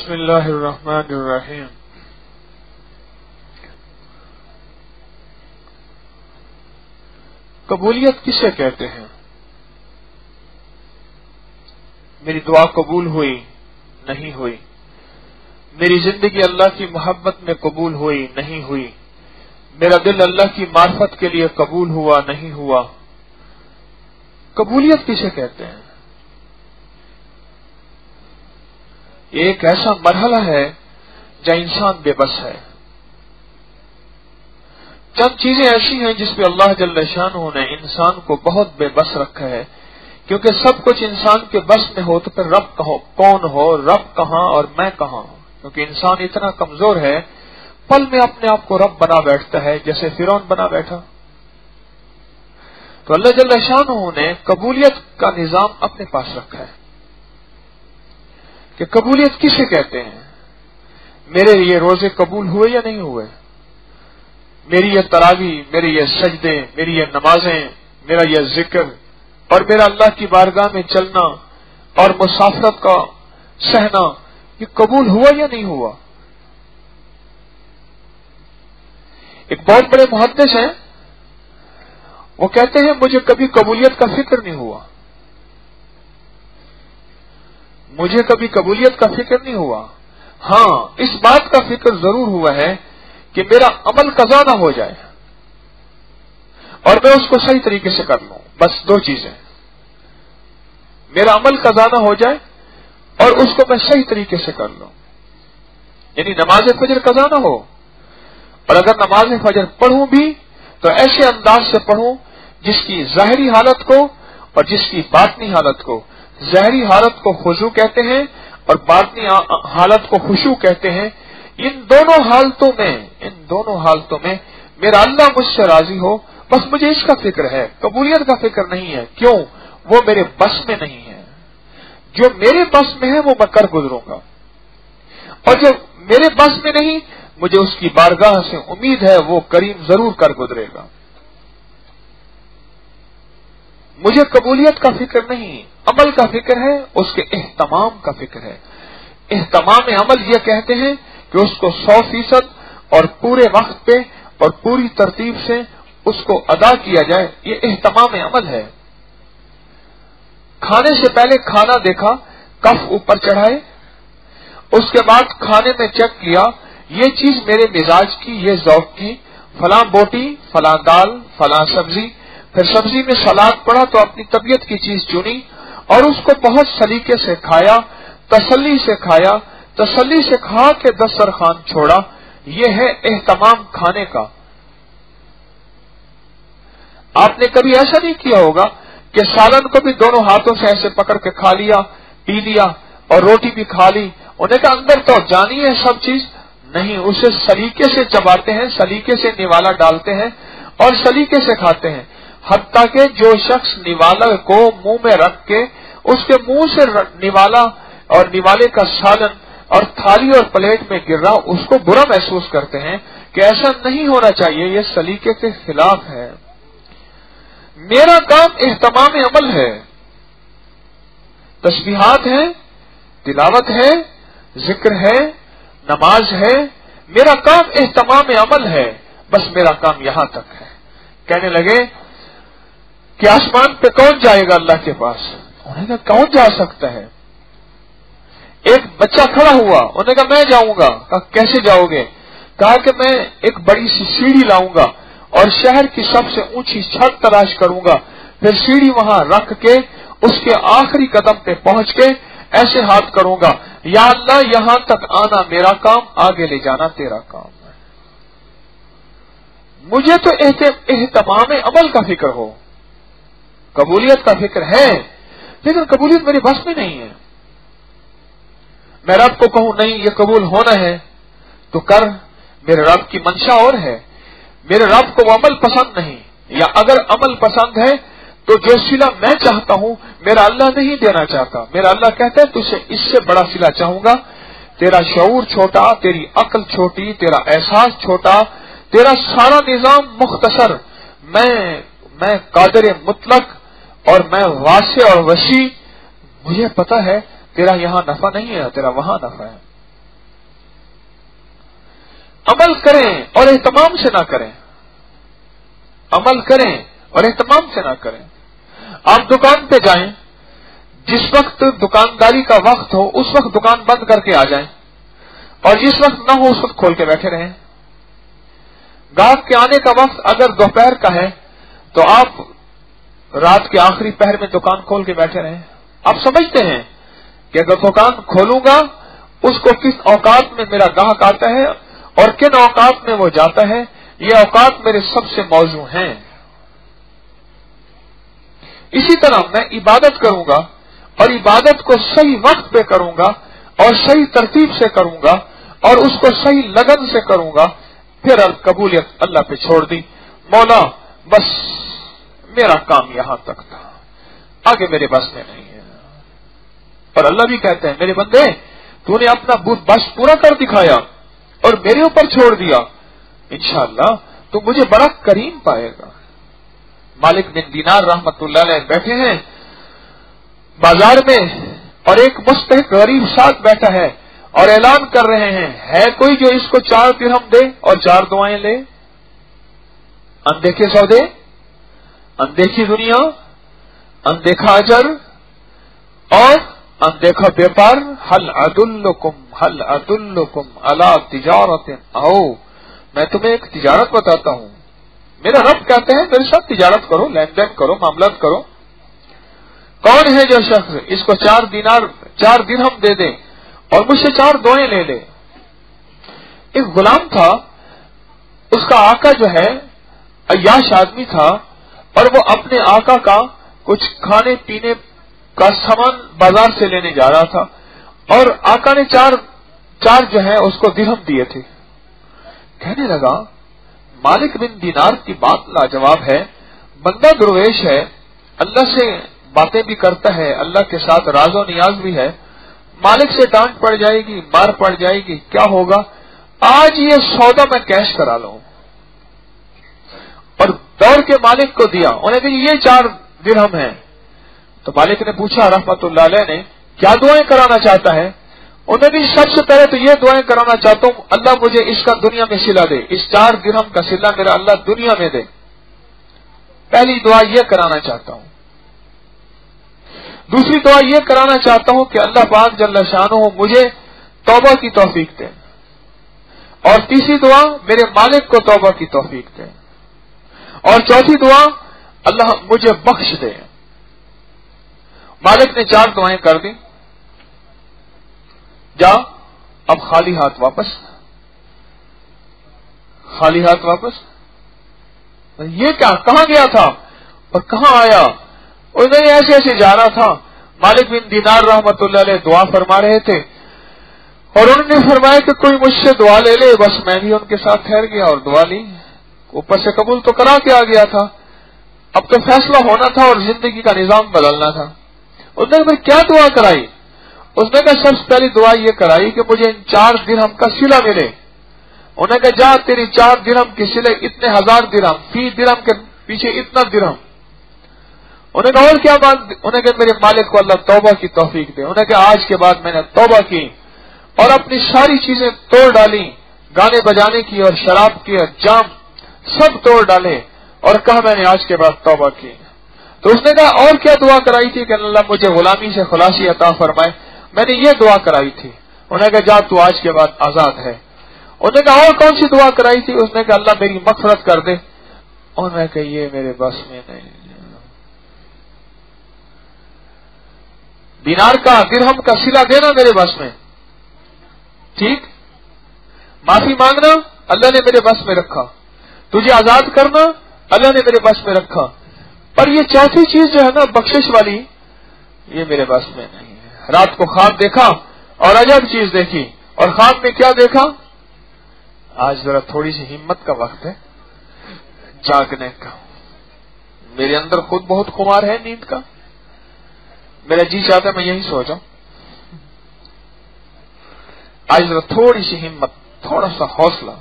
بسم اللہ الرحمن الرحیم۔ قبولیت کسے کہتے ہیں؟ میری دعا قبول ہوئی نہیں ہوئی، میری زندگی اللہ کی محبت میں قبول ہوئی نہیں ہوئی، میرا دل اللہ کی معرفت کے لیے قبول ہوا نہیں ہوا، قبولیت کسے کہتے ہیں؟ یہ ایک ایسا مرحلہ ہے جہاں انسان بے بس ہے۔ چند چیزیں ایسی ہیں جس پہ اللہ جل شانہ نے انسان کو بہت بے بس رکھا ہے، کیونکہ سب کچھ انسان کے بس میں ہو تو پھر رب کون ہو، رب کہاں اور میں کہاں ہوں، کیونکہ انسان اتنا کمزور ہے، پل میں اپنے آپ کو رب بنا بیٹھتا ہے جیسے فرعون بنا بیٹھا۔ تو اللہ جل شانہ نے قبولیت کا نظام اپنے پاس رکھا ہے کہ قبولیت کسے کہتے ہیں۔ میرے یہ روزے قبول ہوئے یا نہیں ہوئے، میری یہ تراویح، میری یہ سجدے، میری یہ نمازیں، میرا یہ ذکر اور میرا اللہ کی بارگاہ میں چلنا اور مسافرت کا سہنا، یہ قبول ہوا یا نہیں ہوا۔ ایک بہت بڑے محدث ہیں، وہ کہتے ہیں مجھے کبھی قبولیت کا فکر نہیں ہوا، مجھے کبھی قبولیت کا فکر نہیں ہوا، ہاں اس بات کا فکر ضرور ہوا ہے کہ میرا عمل قضا نہ ہو جائے اور میں اس کو صحیح طریقے سے کر لوں، بس دو چیزیں، میرا عمل قضا نہ ہو جائے اور اس کو میں صحیح طریقے سے کر لوں، یعنی نماز فجر قضا نہ ہو، اور اگر نماز فجر پڑھوں بھی تو ایسے انداز سے پڑھوں جس کی ظاہری حالت کو اور جس کی باطنی حالت کو، ظاہری حالت کو خضوع کہتے ہیں اور باطنی حالت کو خشوع کہتے ہیں، ان دونوں حالتوں میں میرا اللہ مجھ سے راضی ہو، بس مجھے اس کا فکر ہے، قبولیت کا فکر نہیں ہے۔ کیوں؟ وہ میرے بس میں نہیں ہے، جو میرے بس میں ہے وہ میں کر گزروں گا، اور جو میرے بس میں نہیں مجھے اس کی بارگاہ سے امید ہے وہ کریم ضرور کر گزرے گا۔ مجھے قبولیت کا فکر نہیں، عمل کا فکر ہے، اس کے اہتمام کا فکر ہے۔ اہتمام عمل یہ کہتے ہیں کہ اس کو 100% اور پورے وقت پہ اور پوری ترتیب سے اس کو ادا کیا جائے، یہ اہتمام عمل ہے۔ کھانے سے پہلے کھانا دیکھا، کف اوپر چڑھائے، اس کے بعد کھانے میں چیک کیا یہ چیز میرے مزاج کی، یہ ذوق کی، فلاں بوٹی، فلاں دال، فلاں سبزی، پھر سبزی میں سلاد پڑا تو اپنی طبیعت کی چیز چنی اور اس کو بہت سلیقے سے کھایا، تسلی سے کھایا، تسلی سے کھا کے دسترخوان چھوڑا، یہ ہے اہتمام کھانے کا۔ آپ نے کبھی ایسا نہیں کیا ہوگا کہ سالن کو بھی دونوں ہاتھوں سے ایسے پکڑ کے کھا لیا، پی لیا اور روٹی بھی کھا لی، انہیں کہا اندر تو جانی ہے سب چیز، نہیں، اسے سلیقے سے چباتے ہیں، سلیقے سے نوالا ڈالتے ہیں اور سلیقے سے کھاتے ہیں، حتیٰ کہ جو شخص نوالا کو منہ میں رکھ کے اس کے منہ سے نوالا اور نوالے کا سالن اور تھالی اور پلیٹ میں گر رہا، اس کو برا محسوس کرتے ہیں کہ ایسا نہیں ہونا چاہیے، یہ سلیقے کے خلاف ہے۔ میرا کام اہتمام عمل ہے، تسبیحات ہے، تلاوت ہے، ذکر ہے، نماز ہے، میرا کام اہتمام عمل ہے، بس میرا کام یہاں تک ہے۔ کہنے لگے کہ آسمان پہ کون جائے گا اللہ کے پاس؟ انہوں نے کہا کون جا سکتا ہے؟ ایک بچہ کھڑا ہوا، انہوں نے کہا میں جاؤں گا۔ کہا کیسے جاؤ گے؟ کہا کہ میں ایک بڑی سی سیڑھی لاؤں گا اور شہر کی سب سے اونچی چھت تلاش کروں گا، پھر سیڑھی وہاں رکھ کے اس کے آخری قدم پہ پہنچ کے ایسے ہاتھ کروں گا، یا اللہ یہاں تک آنا میرا کام، آگے لے جانا تیرا کام ہے۔ مجھے تو اہتمام عمل کا فکر ہو، قبولیت کا فکر ہے، لیکن قبولیت میرے بس میں نہیں ہے۔ میں رب کو کہوں نہیں یہ قبول ہونا ہے تو کر، میرے رب کی منشا اور ہے، میرے رب کو وہ عمل پسند نہیں، یا اگر عمل پسند ہے تو جو صلہ میں چاہتا ہوں میرا اللہ نہیں دینا چاہتا۔ میرا اللہ کہتا ہے تجھے اس سے بڑا صلہ چاہوں گا، تیرا شعور چھوٹا، تیری عقل چھوٹی، تیرا احساس چھوٹا، تیرا سارا نظام مختصر، میں قادر مطلق اور میں واسع اور وسیع، مجھے پتا ہے تیرا یہاں نفع نہیں ہے، تیرا وہاں نفع ہے۔ अमल करें और एहतमाम से ना करें, अमल करें और एहतमाम से ना करें। आप दुकान पे जाएं, जिस वक्त दुकानदारी का वक्त हो उस वक्त दुकान बंद करके आ जाएं, और जिस वक्त ना हो उस वक्त खोल के बैठे रहें। गाहक के आने का वक्त अगर दोपहर का है तो आप रात के आखिरी पहर में दुकान खोल के बैठे रहें। आप समझते हैं कि अगर दुकान खोलूंगा उसको किस औकात में मेरा ग्राहक आता है और किन औकात में वो जाता है, ये औकात मेरे सबसे मौजू हैं। इसी तरह मैं इबादत करूंगा और इबादत को सही वक्त पे करूंगा और सही तरतीब से करूंगा और उसको सही लगन से करूंगा, फिर कबूलियत अल्लाह पे छोड़ दी। मौला बस मेरा काम यहां तक था, आगे मेरे बस में नहीं है। और अल्लाह भी कहते हैं मेरे बंदे तूने अपना बस पूरा कर दिखाया और मेरे ऊपर छोड़ दिया, इंशाअल्लाह तू मुझे बड़ा करीम पाएगा। मालिक बिन दीनार रहमतुल्लाह अलैह बैठे हैं बाजार में और एक मुस्तहिक गरीब साथ बैठा है और ऐलान कर रहे हैं, है कोई जो इसको 4 दिरहम दे और 4 दुआएं ले? अनदेखे सौदे, अनदेखी दुनिया, अनदेखा अजर और अनदेखा व्यापार। हल अदुल्लुकुम अला तिजारतिन, आओ मैं तुम्हें एक तिजारत बताता हूं। मेरा रब कहते हैं मेरे साथ तिजारत करो, लेन देन करो, मामलात करो। कौन है जो शख्स इसको 4 दिरहम दे दे और मुझसे 4 दुआएं ले ले? एक गुलाम था, उसका आका जो है अय्याश आदमी था और वो अपने आका का कुछ खाने पीने का सामान बाजार से लेने जा रहा था और आका ने 4 जो है उसको दिरहम दिए थे। कहने लगा मालिक बिन दीनार की बात लाजवाब है, बंदा दुर्वेश है, अल्लाह से बातें भी करता है, अल्लाह के साथ राजो नियाज भी है, मालिक से डांट पड़ जाएगी, मार पड़ जाएगी, क्या होगा? आज ये सौदा मैं कैश करा लूं। और दौड़ के मालिक को दिया, उन्हें कहा ये 4 दिरहम है। तो मालिक ने पूछा रहमतुल्लाह अलैह ने, क्या दुआएं कराना चाहता है? उन्होंने भी सबसे पहले तो ये दुआएं कराना चाहता हूं, अल्लाह मुझे इसका दुनिया में सिला दे, इस 4 दिरहम का सिला मेरा अल्लाह दुनिया में दे। पहली दुआ ये कराना चाहता हूं। दूसरी दुआ ये कराना चाहता हूं कि अल्लाह पाक जल्ल शानुहु मुझे तौबा की तौफीक दे। और तीसरी दुआ मेरे मालिक को तौबा की तौफीक दे। और चौथी दुआ अल्लाह मुझे बख्श दे। मालिक ने 4 दुआएं कर दी, जा अब खाली हाथ वापस, खाली हाथ वापस। ये क्या, कहां गया था और कहां आया? और नहीं ऐसे ऐसे जा रहा था। मालिक बिन दीनार रहमतुल्लाह अलैह दुआ फरमा रहे थे और उन्होंने फरमाया कि कोई मुझसे दुआ ले ले। बस मैं भी उनके साथ ठहर गया और दुआ ली। ऊपर से कबूल तो करा के आ गया था, अब तो फैसला होना था और जिंदगी का निजाम बदलना था। उसने भाई क्या दुआ कराई? उसने कहा सबसे पहली दुआ ये कराई कि मुझे इन 4 दिरहम का सिला मिले। उन्होंने कहा जा तेरी 4 दिरहम की सिले इतने 1000 दिरहम, फी दिरहम के पीछे इतना दिरहम। उन्हें कहा और क्या बात? उन्हें कहा मेरे मालिक को अल्लाह तौबा की तौफीक दे। उन्हें कहा आज के बाद मैंने तौबा की और अपनी सारी चीजें तोड़ डाली, गाने बजाने की और शराब की और जाम सब तोड़ डाले और कहा मैंने आज के बाद तौबा की। तो उसने कहा और क्या दुआ कराई थी कि अल्लाह मुझे गुलामी से खुलासी अता फरमाए? मैंने ये दुआ कराई थी। उन्होंने कहा जा तू आज के बाद आजाद है। उन्होंने कहा और कौन सी दुआ कराई थी? उसने कहा अल्लाह मेरी मगफरत कर दे। और मैं कहा ये मेरे बस में नहीं। दिनार का दिरहम का सिला देना मेरे बस में, ठीक, माफी मांगना अल्लाह ने मेरे बस में रखा, तुझे आजाद करना अल्लाह ने मेरे बस में रखा, पर ये चौथी चीज जो है ना बख्शिश वाली, ये मेरे बस में नहीं है। रात को ख्वाब देखा और अजब चीज देखी। और ख्वाब में क्या देखा? आज जरा थोड़ी सी हिम्मत का वक्त है जागने का। मेरे अंदर खुद बहुत खुमार है नींद का, मेरा जी चाहता है मैं यही सो जाऊं। आज जरा थोड़ी सी हिम्मत, थोड़ा सा हौसला।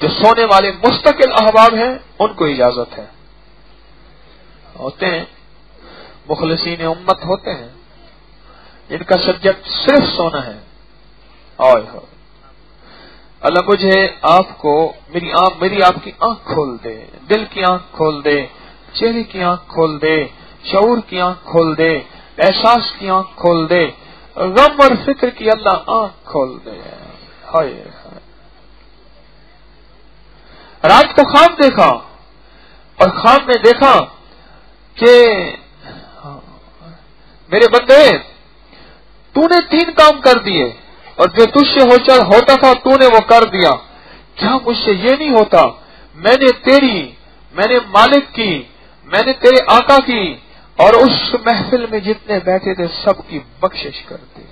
जो सोने वाले मुस्तकिल अहबाब हैं उनको इजाजत है, होते हैं मुखलिसीन उम्मत होते हैं, इनका सब्जेक्ट सिर्फ सोना है। और اللہ مجھے آپ کو میری آپ کی آنکھ کھول دے، دل کی آنکھ کھول دے، چہرے کی آنکھ کھول دے، شعور کی آنکھ کھول دے، احساس کی آنکھ کھول دے، غم اور فکر کی اللہ آنکھ کھول دے۔ ہائے رات کو خواب دیکھا اور خواب میں دیکھا کہ میرے بندے تو نے 3 کام کر دیے اور جو تجھ سے ہوتا تھا تو نے وہ کر دیا، کیا مجھ سے یہ نہیں ہوتا؟ میں نے مالک کی، میں نے تیرے آقا کی اور اس محفل میں جتنے بیٹھے تھے سب کی بخشش کر دی۔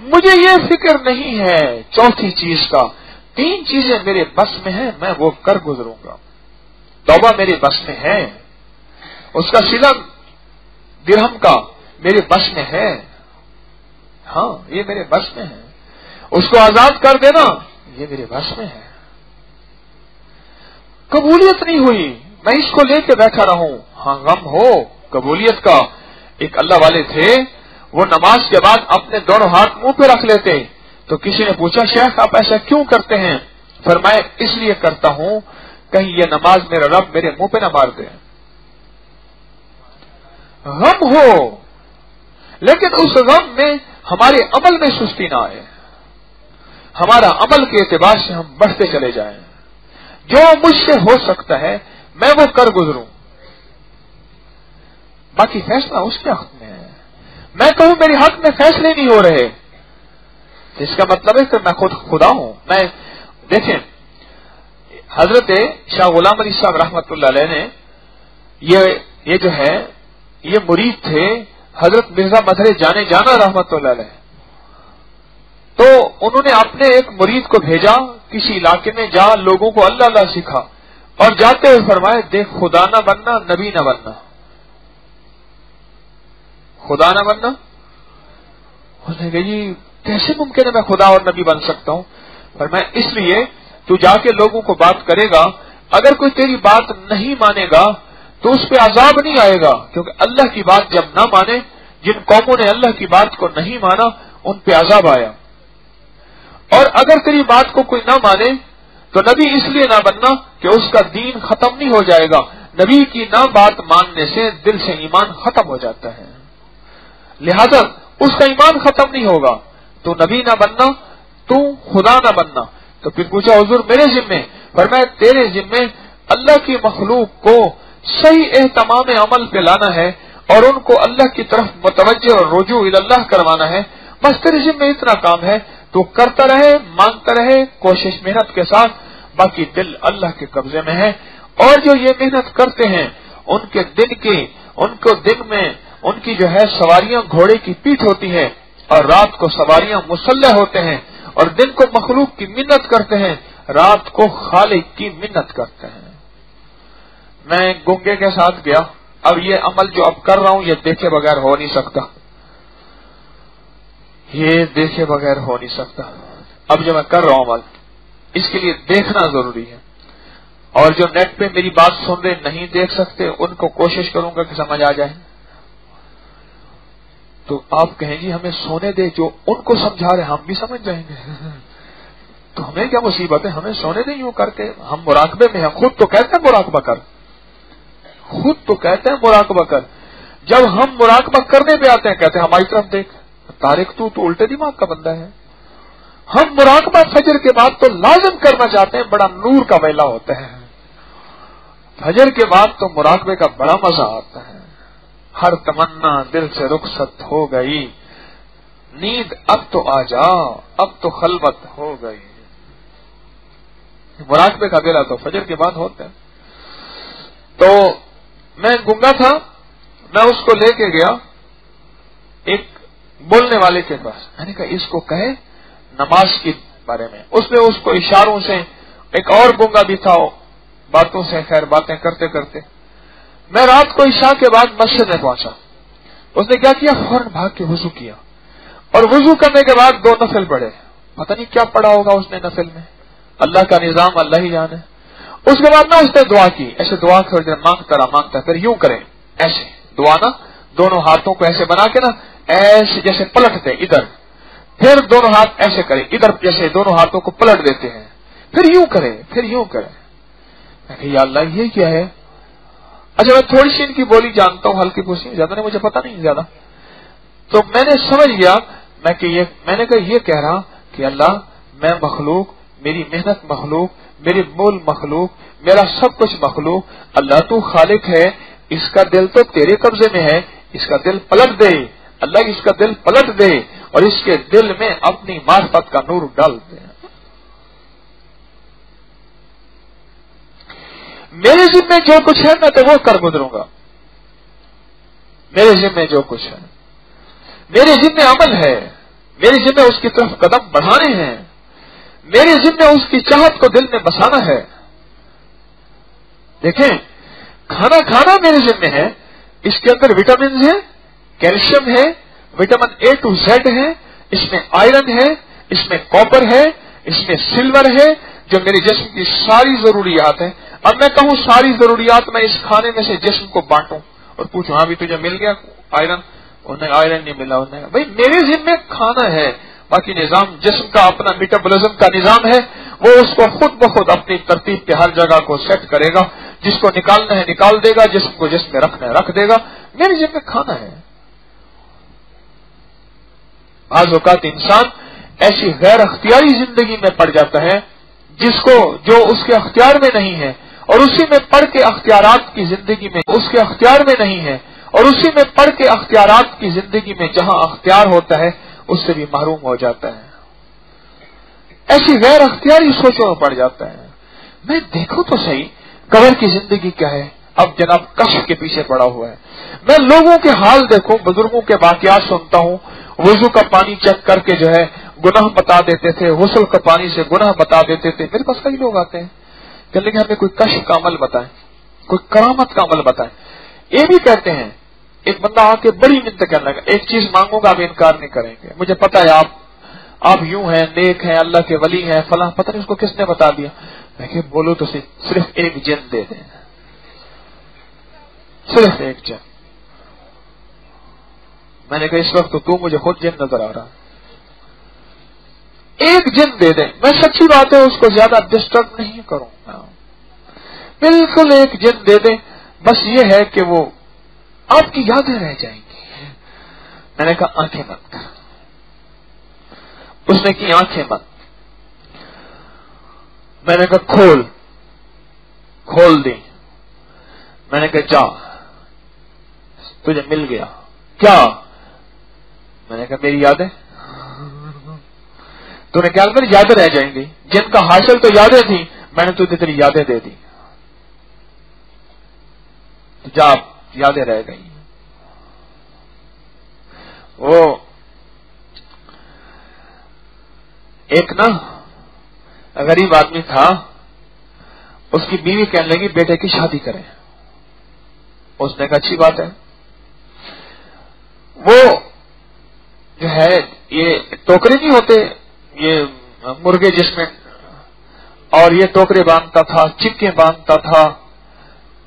مجھے یہ فکر نہیں ہے چوتھی چیز کا، 3 چیزیں میرے بس میں ہیں، میں وہ کر گزروں گا۔ توبہ میرے بس میں ہے، اس کا صلہ درہم کا میرے بس میں ہے، ہاں یہ میرے بس میں ہے، اس کو آزاد کر دینا یہ میرے بس میں ہے۔ قبولیت نہیں ہوئی، میں اس کو لے کے بیٹھا رہوں، ہاں غم ہو قبولیت کا۔ ایک اللہ والے تھے، وہ نماز کے بعد اپنے دونوں ہاتھ منہ پہ رکھ لیتے، تو کسی نے پوچھا شیخ آپ ایسا کیوں کرتے ہیں؟ فرمایا اس لیے کرتا ہوں کہیں یہ نماز میرا رب میرے منہ پہ نہ مار دے۔ غم ہو لیکن اس غم میں ہمارے عمل میں سستی نہ آئے، ہمارا عمل کے اعتبار سے ہم بڑھتے چلے جائیں، جو مجھ سے ہو سکتا ہے میں وہ کر گزروں، باقی فیصلہ اس کے حق میں ہے۔ میں کہوں میرے حق میں فیصلے نہیں ہو رہے، اس کا مطلب ہے کہ میں خود خدا ہوں۔ میں دیکھیں حضرت شاہ غلام علی صاحب رحمت اللہ علیہ نے یہ جو ہے یہ مرید تھے حضرت مرزا مظہر جانے جانا رحمت اللہ علیہ، تو انہوں نے اپنے ایک مرید کو بھیجا کسی علاقے میں، جا لوگوں کو اللہ اللہ سکھا، اور جاتے ہوئے فرمائے دیکھ خدا نہ بننا نبی نہ بننا، خدا نہ بننا۔ اس نے کہا جی کیسے ممکن ہے میں خدا اور نبی بن سکتا ہوں؟ فرمایا اس لیے تو جا کے لوگوں کو بات کرے گا، اگر کوئی تیری بات نہیں مانے گا تو اس پہ عذاب نہیں آئے گا، کیونکہ اللہ کی بات جب نہ مانے، جن قوموں نے اللہ کی بات کو نہیں مانا ان پہ عذاب آیا، اور اگر تیری بات کو کوئی نہ مانے تو نبی اس لیے نہ بننا کہ اس کا دین ختم نہیں ہو جائے گا، نبی کی نہ بات ماننے سے دل سے ایمان ختم ہو جاتا ہے، لہذا اس کا ایمان ختم نہیں ہوگا، تو نبی نہ بننا تو خدا نہ بننا۔ تو پھر پوچھا حضور میرے ذمے؟ فرمایا تیرے ذمے اللہ کی مخلوق کو صحیح اہتمام عمل پہ لانا ہے اور ان کو اللہ کی طرف متوجہ اور رجوع اللہ کروانا ہے، بس تیرے ذمے اتنا کام ہے، تو کرتا رہے، مانگتا رہے کوشش محنت کے ساتھ، باقی دل اللہ کے قبضے میں ہے۔ اور جو یہ محنت کرتے ہیں ان کو دن میں ان کی جو ہے سواریاں گھوڑے کی پیٹھ ہوتی ہے، اور رات کو سواریاں مسلح ہوتے ہیں، اور دن کو مخلوق کی منت کرتے ہیں، رات کو خالق کی منت کرتے ہیں۔ میں گنگے کے ساتھ گیا، اب یہ عمل جو اب کر رہا ہوں یہ دیکھے بغیر ہو نہیں سکتا، یہ دیکھے بغیر ہو نہیں سکتا۔ اب جو میں کر رہا ہوں عمل، اس کے لیے دیکھنا ضروری ہے، اور جو نیٹ پہ میری بات سن رہے نہیں دیکھ سکتے ان کو کوشش کروں گا کہ سمجھ آ جائے۔ تو آپ کہیں جی ہمیں سونے دے، جو ان کو سمجھا رہے ہم بھی سمجھ جائیں گے، تو ہمیں کیا مصیبت ہے، ہمیں سونے دے یوں کر کے، ہم مراقبے میں ہیں، خود تو کہتے ہیں مراقبہ کر، خود تو کہتے ہیں مراقبہ کر، جب ہم مراقبہ کرنے پہ آتے ہیں کہتے ہیں ہماری طرف دیکھ، طارق تو الٹے دماغ کا بندہ ہے۔ ہم مراقبہ فجر کے بعد تو لازم کرنا چاہتے ہیں، بڑا نور کا ویلا ہوتا ہے، فجر کے بعد تو مراقبے کا بڑا مزہ آتا ہے، ہر تمنا دل سے رخصت ہو گئی، نیند اب تو آ جا، اب تو خلوت ہو گئی۔ مراقبے کا ویلا تو فجر کے بعد ہوتا ہے۔ تو میں گنگا تھا، میں اس کو لے کے گیا ایک بولنے والے کے پاس، میں نے کہا اس کو کہے نماز کے بارے میں، اس نے اس کو اشاروں سے، ایک اور گنگا بھی تھا، باتوں سے خیر باتیں کرتے کرتے، میں رات کو عشاء کے بعد مسجد میں پہنچا، اس نے کیا کیا فوراً بھاگ کے وضو کیا، اور وضو کرنے کے بعد 2 نفل پڑھے، پتہ نہیں کیا پڑھا ہوگا اس نے نفل میں، اللہ کا نظام اللہ ہی جانے۔ اس کے بعد نا اس نے دعا کی، ایسے دعا کر مانگتا رہا، پھر یوں کریں ایسے دعا نا، دونوں ہاتھوں کو ایسے بنا کے نا ایسے جیسے پلٹتے ادھر، پھر دونوں ہاتھ ایسے کرے، ادھر جیسے دونوں ہاتھوں کو پلٹ دیتے ہیں، پھر یوں کرے، پھر یوں کرے. میں کہ یا اللہ یہ کیا ہے؟ اچھا میں تھوڑی سی ان کی بولی جانتا ہوں، ہلکی پھوسی، زیادہ نہیں، مجھے پتا نہیں زیادہ. تو میں نے سمجھ گیا، میں نے کہا یہ کہہ رہا کہ اللہ میں مخلوق، میری محنت مخلوق، میری مول مخلوق، میرا سب کچھ مخلوق، اللہ تو خالق ہے، اس کا دل تو تیرے قبضے میں ہے، اس کا دل پلٹ دے، اللہ اس کا دل پلٹ دے اور اس کے دل میں اپنی معرفت کا نور ڈال دے. میرے ذمہ جو کچھ ہے میں تو وہ کر گزروں گا، میرے ذمہ جو کچھ ہے، میرے ذمہ عمل ہے، میرے ذمہ اس کی طرف قدم بڑھانے ہیں، میرے ذمہ اس کی چاہت کو دل میں بسانا ہے. دیکھیں کھانا کھانا میرے ذمہ ہے، اس کے اندر وٹامنز ہیں، کیلشیم ہے، وٹامن A to Z ہے، اس میں آئرن ہے، اس میں کاپر ہے، اس میں سلور ہے، جو میرے جسم کی ساری ضروریات ہیں. اب میں کہوں ساری ضروریات میں اس کھانے میں سے جسم کو بانٹوں اور پوچھوں ہاں بھی تجھے مل گیا آئرن؟ انہیں آئرن نہیں ملا. انہیں بھائی میرے ذمہ کھانا ہے، باقی نظام جسم کا اپنا میٹابولزم کا نظام ہے، وہ اس کو خود بخود اپنی ترتیب پہ ہر جگہ کو سیٹ کرے گا، جس کو نکالنا ہے نکال دے گا، جسم کو جسم میں رکھنا ہے رکھ دے گا. میرے ذمہ کھانا ہے. بعض اوقات انسان ایسی غیر اختیاری زندگی میں پڑ جاتا ہے جو اس کے اختیار میں نہیں ہے، اور اسی میں پڑھ کے اختیارات کی زندگی میں اس کے اختیار میں نہیں ہے، اور اسی میں پڑھ کے اختیارات کی زندگی میں جہاں اختیار ہوتا ہے اس سے بھی محروم ہو جاتا ہے. ایسی غیر اختیاری سوچوں میں پڑ جاتا ہے. میں دیکھوں تو صحیح قبر کی زندگی کیا ہے. اب جناب کشف کے پیچھے پڑا ہوا ہے. میں لوگوں کے حال دیکھوں، بزرگوں کے واقعات سنتا ہوں، وضو کا پانی چیک کر کے جو ہے گناہ بتا دیتے تھے، غسل کا پانی سے گناہ بتا دیتے تھے. میرے پاس کئی لوگ آتے ہیں کہ لیکن ہمیں کوئی کشف کا عمل بتائیں، کوئی کرامت کا عمل بتائیں. یہ بھی کہتے ہیں، ایک بندہ آ کے بڑی منت کرنے لگا، ایک چیز مانگوں گا آپ انکار نہیں کریں گے، مجھے پتا ہے آپ یوں ہیں، نیک ہیں، اللہ کے ولی ہیں، فلاں، پتہ نہیں اس کو کس نے بتا دیا. میں کہ بولو تو صرف ایک جن دے دیں، صرف ایک جن. میں نے کہا اس وقت تو مجھے خود جن نظر آ رہا، ایک جن دے دیں. میں سچی بات ہے اس کو زیادہ ڈسٹرب نہیں کروں گا، بالکل ایک جن دے دیں. بس یہ ہے کہ وہ آپ کی یادیں رہ جائیں گی. میں نے کہا آنکھیں بند کر. اس نے کی آنکھیں بند. میں نے کہا کھول دی. میں نے کہا جا تجھے مل گیا. کیا؟ میں نے کہا میری یادیں. تو نے کیا میری یادیں رہ جائیں گی؟ جن کا حاصل تو یادیں تھیں، میں نے تجھے تیری یادیں دے دی. جا یادیں رہ گئی. وہ ایک نا غریب آدمی تھا، اس کی بیوی کہنے لگی بیٹے کی شادی کریں. اس نے کہا اچھی بات ہے. وہ جو ہے یہ ٹوکرے نہیں ہوتے، یہ مرغے جس میں، اور یہ ٹوکرے باندھتا تھا، چکے باندھتا تھا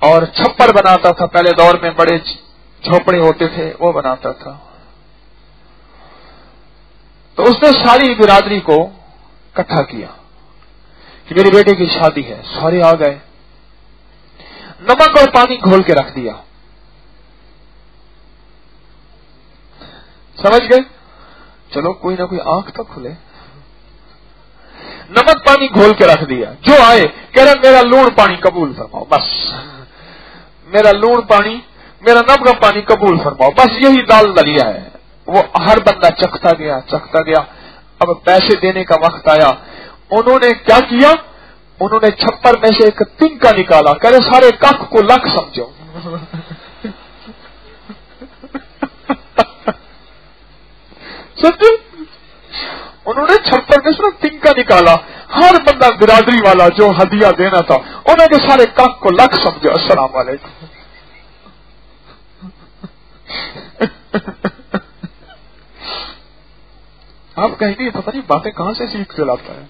اور چھپر بناتا تھا. پہلے دور میں بڑے جھوپڑے ہوتے تھے وہ بناتا تھا. تو اس نے ساری برادری کو اکٹھا کیا کہ میری بیٹے کی شادی ہے. سارے آ گئے. نمک اور پانی گھول کے رکھ دیا. سمجھ گئے؟ چلو کوئی نہ کوئی آنکھ تو کھلے. نمک پانی گھول کے رکھ دیا. جو آئے کہہ رہا میرا لون پانی قبول فرماؤ، بس میرا لون پانی، میرا نمک پانی قبول فرماؤ، بس یہی دال دلیا ہے. وہ ہر بندہ چکھتا گیا. اب پیسے دینے کا وقت آیا. انہوں نے کیا کیا؟ انہوں نے چھپر میں سے ایک تنکا نکالا. کہہ رہے سارے کخ کو لکھ سمجھو. سچی انہوں نے چھپر میں سے تنکا نکالا. ہر بندہ برادری والا جو ہدیہ دینا تھا انہوں نے سارے کخ کو لکھ سمجھو. السلام علیکم. آپ کہیں گے پتہ نہیں باتیں کہاں سے سیکھ کے لاتا ہے.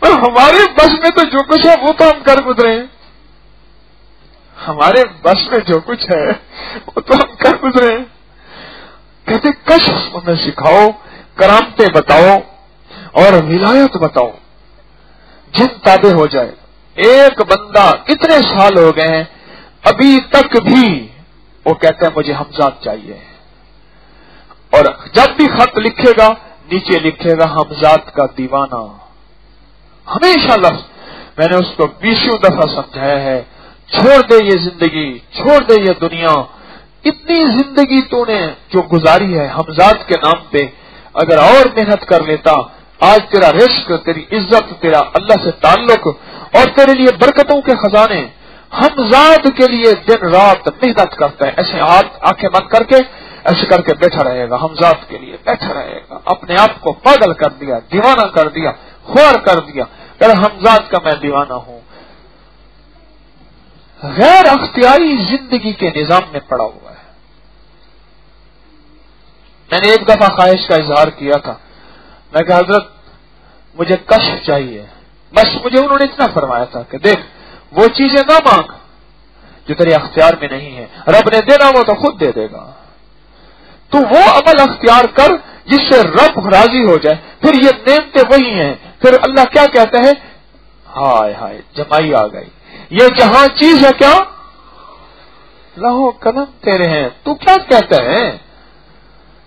پر ہمارے بس میں تو جو کچھ ہے وہ تو ہم کر گزرے ہیں. ہمارے بس میں جو کچھ ہے وہ تو ہم کر گزرے ہیں. कहते कश्फ उन्हें सिखाओ, करामते बताओ और विलायत बताओ, जिन ताबे हो जाए। एक बंदा इतने साल हो गए हैं, अभी तक भी वो कहता है मुझे हमजाद चाहिए, और जब भी खत लिखेगा नीचे लिखेगा हमजाद का दीवाना। हमेशा लफ्ज मैंने उसको 20 दफा समझाया है, छोड़ दे ये जिंदगी, छोड़ दे ये दुनिया। इतनी जिंदगी तूने जो गुजारी है हमजाद के नाम पे, अगर और मेहनत कर लेता, आज तेरा रिस्क, तेरी इज्जत, तेरा अल्लाह से ताल्लुक और तेरे लिए बरकतों के खजाने। हमजाद के लिए दिन रात मेहनत करता है, ऐसे हाथ आंखें बंद करके ऐसे करके बैठा रहेगा, हमजाद के लिए बैठा रहेगा। अपने आप को पागल कर दिया, दीवाना कर दिया, ख्वार कर दिया, अरे हमजाद का मैं दीवाना हूं। गैर अख्तियारी जिंदगी के निजाम में पड़ा हुआ है। मैंने एक दफा ख्वाहिश का इजहार किया था, मैं कहा हजरत मुझे कश्फ चाहिए, बस मुझे उन्होंने इतना फरमाया था कि देख वो चीजें ना मांग जो तेरे अख्तियार में नहीं है, रब ने देना वो तो खुद दे देगा। तू वो अमल अख्तियार कर जिससे रब राजी हो जाए। फिर ये नेमतें वही हैं। फिर अल्लाह क्या कहता है, हाय हाय जमाई आ गई, ये जहां चीज है क्या, लहो कलम तेरे हैं, तू क्या कहता है,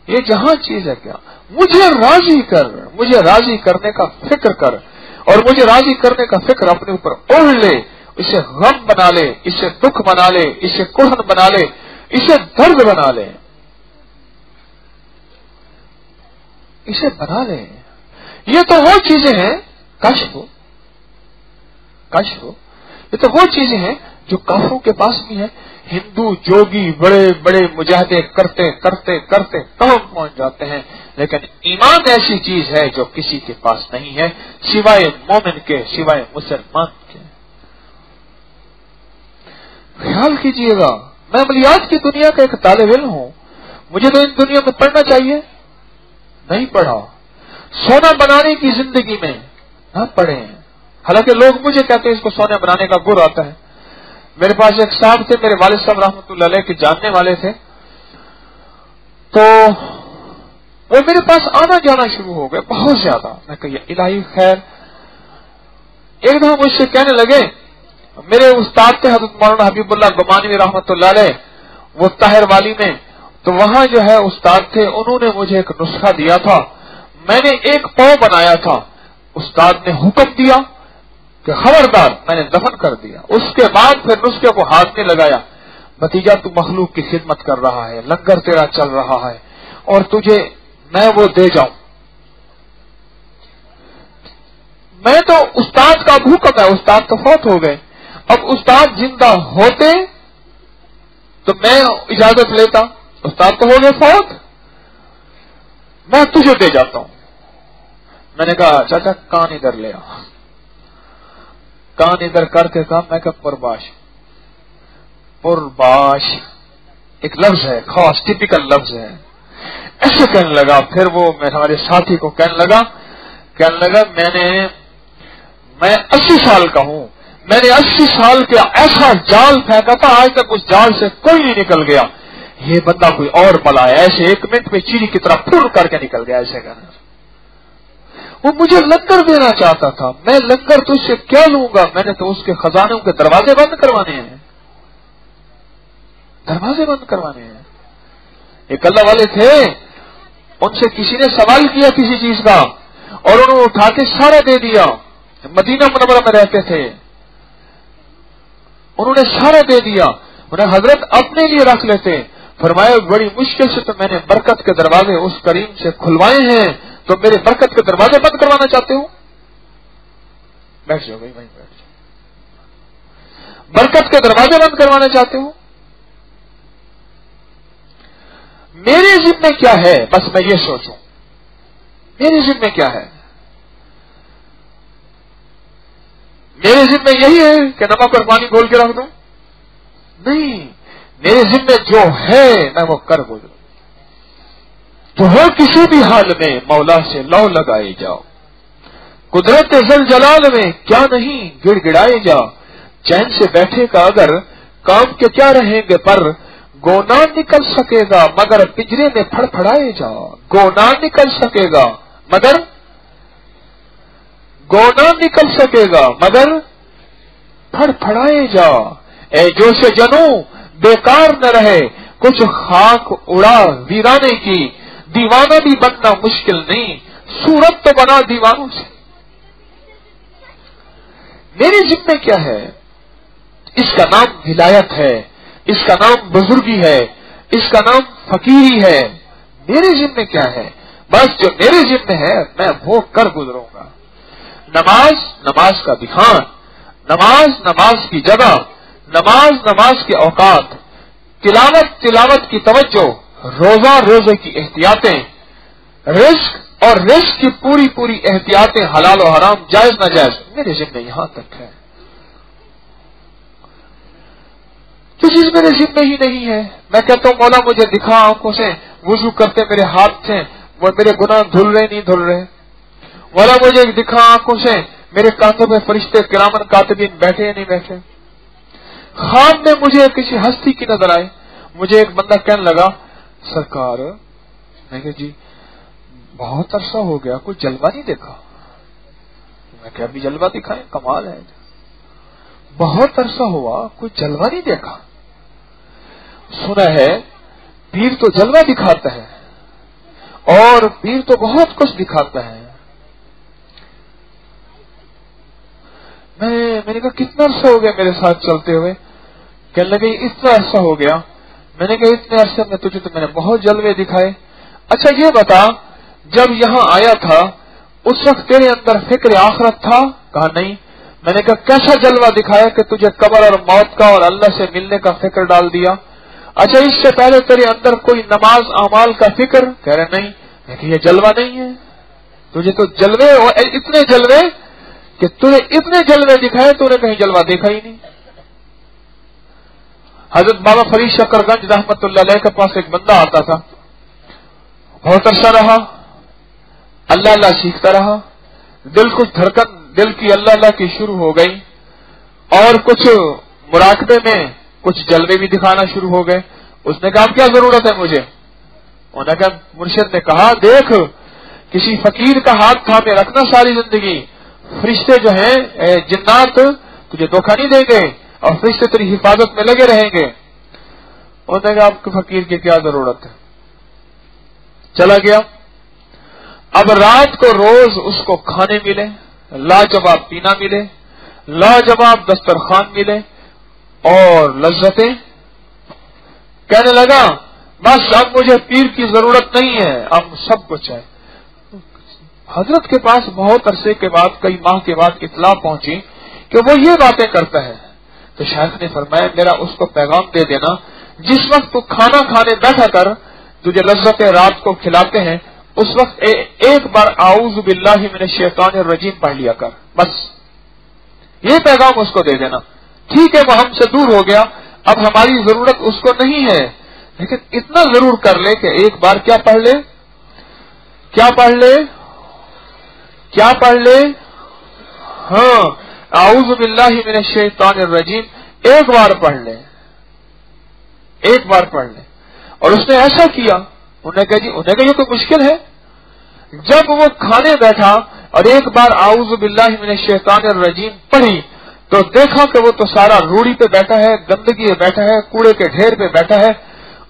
ये जहां चीज है क्या, मुझे राजी कर, मुझे राजी करने का फिक्र कर, और मुझे राजी करने का फिक्र अपने ऊपर ओढ़ ले, इसे गम बना ले, इसे दुख बना ले, इसे कुहन बना ले, इसे दर्द बना ले, इसे बना ले। ये तो वो चीजें हैं कश्फ, ये तो वो चीजें हैं जो काफिरों के पास भी है। हिंदू जोगी बड़े बड़े मुजाहिदे करते करते करते कहां पहुंच जाते हैं, लेकिन ईमान ऐसी चीज है जो किसी के पास नहीं है सिवाय मोमिन के, सिवाय मुसलमान के। ख्याल कीजिएगा, मैं अमलियात की दुनिया का एक तालिब इल्म हूं, मुझे तो इन दुनिया में पढ़ना चाहिए, नहीं पढ़ा। सोना बनाने की जिंदगी में ना पढ़े, हालांकि लोग मुझे कहते हैं इसको सोना बनाने का गुर आता है। मेरे पास एक साहब थे, मेरे वालिद साहब रहमतुल्लाह अलैह के जानने वाले थे, तो वो मेरे पास आना जाना शुरू हो गए बहुत ज्यादा। मैं कहिए इलाही खैर। एक दफा मुझसे कहने लगे, मेरे उस्ताद थे हज़रत मौलाना हबीबुल्लाह गुमानवी रहमतुल्लाह अलैह, वो ताहिर वाली में, तो वहां जो है उस्ताद थे, उन्होंने मुझे एक नुस्खा दिया था। मैंने एक पाव बनाया था, उस्ताद ने हुक्म दिया कि खबरदार, मैंने दफन कर दिया। उसके बाद फिर नुस्खे को हाथ में लगाया, भतीजा तू मखलूक की खिदमत कर रहा है, लंगर तेरा चल रहा है और तुझे मैं वो दे जाऊं। मैं तो उस्ताद का हुक्म है, उस्ताद तो फौत हो गए, अब उस्ताद जिंदा होते तो मैं इजाजत लेता, उस्ताद तो हो गए फौत, मैं तुझे दे जाता हूं। मैंने कहा चाचा कान इधर ले आ, कान इधर करके कहा, मैं कहा पुरबाश, पुरबाश एक लफ्ज है, खास टिपिकल लफ्ज है, ऐसे कहने लगा। फिर वो मैं हमारे साथी को कहने लगा मैं 80 साल का हूं, मैंने 80 साल के ऐसा जाल फेंका था, आज तक उस जाल से कोई नहीं निकल गया। ये बंदा कोई और बला है, ऐसे 1 मिनट में चीनी की तरह फुर करके निकल गया। ऐसे कहना, वो मुझे लंगर देना चाहता था, मैं लंगर तुझसे क्या लूंगा, मैंने तो उसके खजानों के दरवाजे बंद करवाने हैं, दरवाजे बंद करवाने हैं। एक अल्लाह वाले थे, उनसे किसी ने सवाल किया किसी चीज का और उन्होंने उठा के सारा दे दिया। मदीना मुनव्वरा में रहते थे, उन्होंने सारा दे दिया। उन्हें हजरत अपने लिए रख लेते, फरमाया बड़ी मुश्किल से तो मैंने बरकत के दरवाजे उस करीम से खुलवाए हैं, तो मेरे बरकत के दरवाजे बंद करवाना चाहते हो? बैठ जाओ भाई, वहीं बैठ जाओ। बरकत के दरवाजे बंद करवाना चाहते हो? मेरे जिम्मे क्या है, बस मैं ये सोचूं, मेरे जिम्मे क्या है? मेरे जिम्मे यही है कि नमक और पानी घोल के रख दूं? नहीं, मेरे जिम्मे जो है मैं वो कर गुजरूं। तो हो किसी भी हाल में मौला से लौ लगाए जाओ, कुदरत जल जलाल में क्या नहीं गिड़गिड़ाए जाओ। चैन से बैठे का अगर काम के क्या रहेंगे पर, गो ना निकल सकेगा मगर पिंजरे में फड़फड़ाए जा। गो ना निकल सकेगा मगर, गो ना निकल सकेगा मगर फड़फड़ाए जा। ए जोश जनू बेकार न रहे, कुछ खाक उड़ा वीराने की। दीवाना भी बनना मुश्किल नहीं, सूरत तो बना दीवानों से। मेरे जिम्मे क्या है? इसका नाम विलायत है, इसका नाम बुजुर्गी है, इसका नाम फकीरी है। मेरे जिम्मे क्या है? बस जो मेरे जिम्मे है मैं वो कर गुजरूंगा। नमाज नमाज का ध्यान, नमाज नमाज की जगह, नमाज नमाज के औकात, तिलावत तिलावत की तवज्जो, रोजा रोजे की एहतियातें, रिस्क और रिस्क की पूरी पूरी एहतियातें, हलाल और हराम, जायज नाजायज, मेरे जिम्मे यहां तक है। जो चीज मेरे जिम्मे ही नहीं है, मैं कहता हूं मौला मुझे दिखा आंखों से, वुजू करते मेरे हाथ से वो मेरे गुनाह धुल रहे नहीं धुल रहे। मौला मुझे दिखा आंखों से, मेरे कांधों में फरिश्ते किरामन कातिबीन बैठे या नहीं बैठे। ख्वाब में मुझे किसी हस्ती की नजर आए, मुझे एक बंदा कहने लगा, सरकार मैं कहा जी बहुत अरसा हो गया कोई जलवा नहीं देखा। मैं क्या अभी जलवा दिखाए, कमाल है, बहुत अरसा हुआ कोई जलवा नहीं देखा। सुना है पीर तो जलवा दिखाता है और पीर तो बहुत कुछ दिखाता है। मैंने कहा कितना अरसा हो गया मेरे साथ चलते हुए? कहने लगे इतना अरसा हो गया। मैंने कहा इतने अरसे में तुझे तो मैंने बहुत जलवे दिखाए। अच्छा ये बता, जब यहां आया था उस वक्त तेरे अंदर फिक्र आखिरत था? कहा नहीं। मैंने कहा कैसा जलवा दिखाया कि तुझे कब्र और मौत का और अल्लाह से मिलने का फिक्र डाल दिया? अच्छा इससे पहले तेरे अंदर कोई नमाज अमाल का फिक्र? कह रहे नहीं। मैं कहा ये जलवा नहीं है, तुझे तो जलवे और इतने जलवे कि तुझे इतने जलवे दिखाए, तूने कहीं जलवा देखा ही नहीं। हजरत बाबा फरीद शकरगंज रहमतुल्लाह अलैह के पास एक बंदा आता था, बहुत अरसा रहा, अल्लाह अल्लाह सीखता रहा, दिल कुछ धड़कन दिल की अल्लाह अल्लाह की शुरू हो गई और कुछ मुराकबे में कुछ जलवे भी दिखाना शुरू हो गए। उसने कहा क्या जरूरत है मुझे? उन्होंने कहा, मुर्शिद ने कहा देख किसी फकीर का हाथ थामे रखना सारी जिंदगी, फरिश्ते जो हैं जिन्नात तुझे धोखा नहीं देंगे और फरिश्ते तेरी हिफाजत में लगे रहेंगे। उन्होंने कहा आपके फकीर की क्या जरूरत है? चला गया। अब रात को रोज उसको खाने मिले, लाजवाब पीना मिले, लाजवाब दस्तरखान मिले और लज्जतें। कहने लगा बस अब मुझे पीर की जरूरत नहीं है, अब सब कुछ है। हजरत के पास बहुत अरसे के बाद, कई माह के बाद इत्तला पहुंची कि वो ये बातें करता है। तो शायख ने फरमाया मेरा उसको पैगाम दे देना, जिस वक्त तू खाना खाने बैठा कर, तुझे लज्जतें रात को खिलाते हैं, उस वक्त एक बार आऊज़ु बिल्लाहि मिनश शैतानिर रजीम पढ़ लिया कर, बस ये पैगाम उसको दे देना। ठीक है वो हमसे दूर हो गया, अब हमारी जरूरत उसको नहीं है, लेकिन इतना जरूर कर ले कि एक बार क्या पढ़ ले, क्या पढ़ ले, क्या पढ़ ले? हाँ, आऊज़ु बिल्लाहि मिनश शैतानिर रजीम एक बार पढ़ ले, एक बार पढ़ ले। और उसने ऐसा किया। उन्हें कहा जी, उन्हें कहा ये कोई मुश्किल है? जब वो खाने बैठा और एक बार आऊज़ु बिल्लाहि मिनश शैतानिर रजीम पढ़ी तो देखा कि वो तो सारा रूढ़ी पे बैठा है, गंदगी पे बैठा है, कूड़े के ढेर पे बैठा है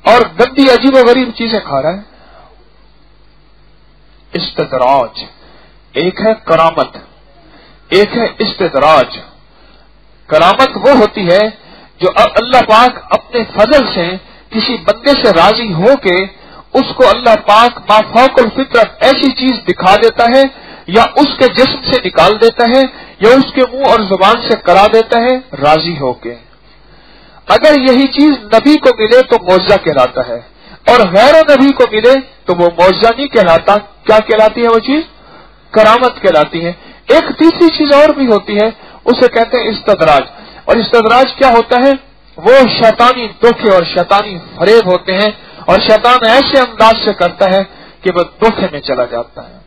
और गंदी अजीब गरीब चीजें खा रहा है। इस्तिदराज एक है करामत, एक है इस्तिदराज। करामत वो होती है जो अल्लाह पाक अपने फजल से किसी बंदे से राजी होके उसको अल्लाह पाक माफौकुल फितरत ऐसी चीज दिखा देता है या उसके जिस्म से निकाल देता है या उसके मुंह और जुबान से करा देता है राजी होके। अगर यही चीज नबी को मिले तो मौजज़ा कहलाता है और गैर नबी को मिले तो वो मौजज़ा नहीं कहलाता। क्या कहलाती है वो चीज? करामत कहलाती है। एक तीसरी चीज और भी होती है, उसे कहते हैं इस्तदराज। और इस्तदराज क्या होता है? वो शैतानी धोखे और शैतानी फरेब होते हैं और शैतान ऐसे अंदाज से करता है कि वह धोखे में चला जाता है।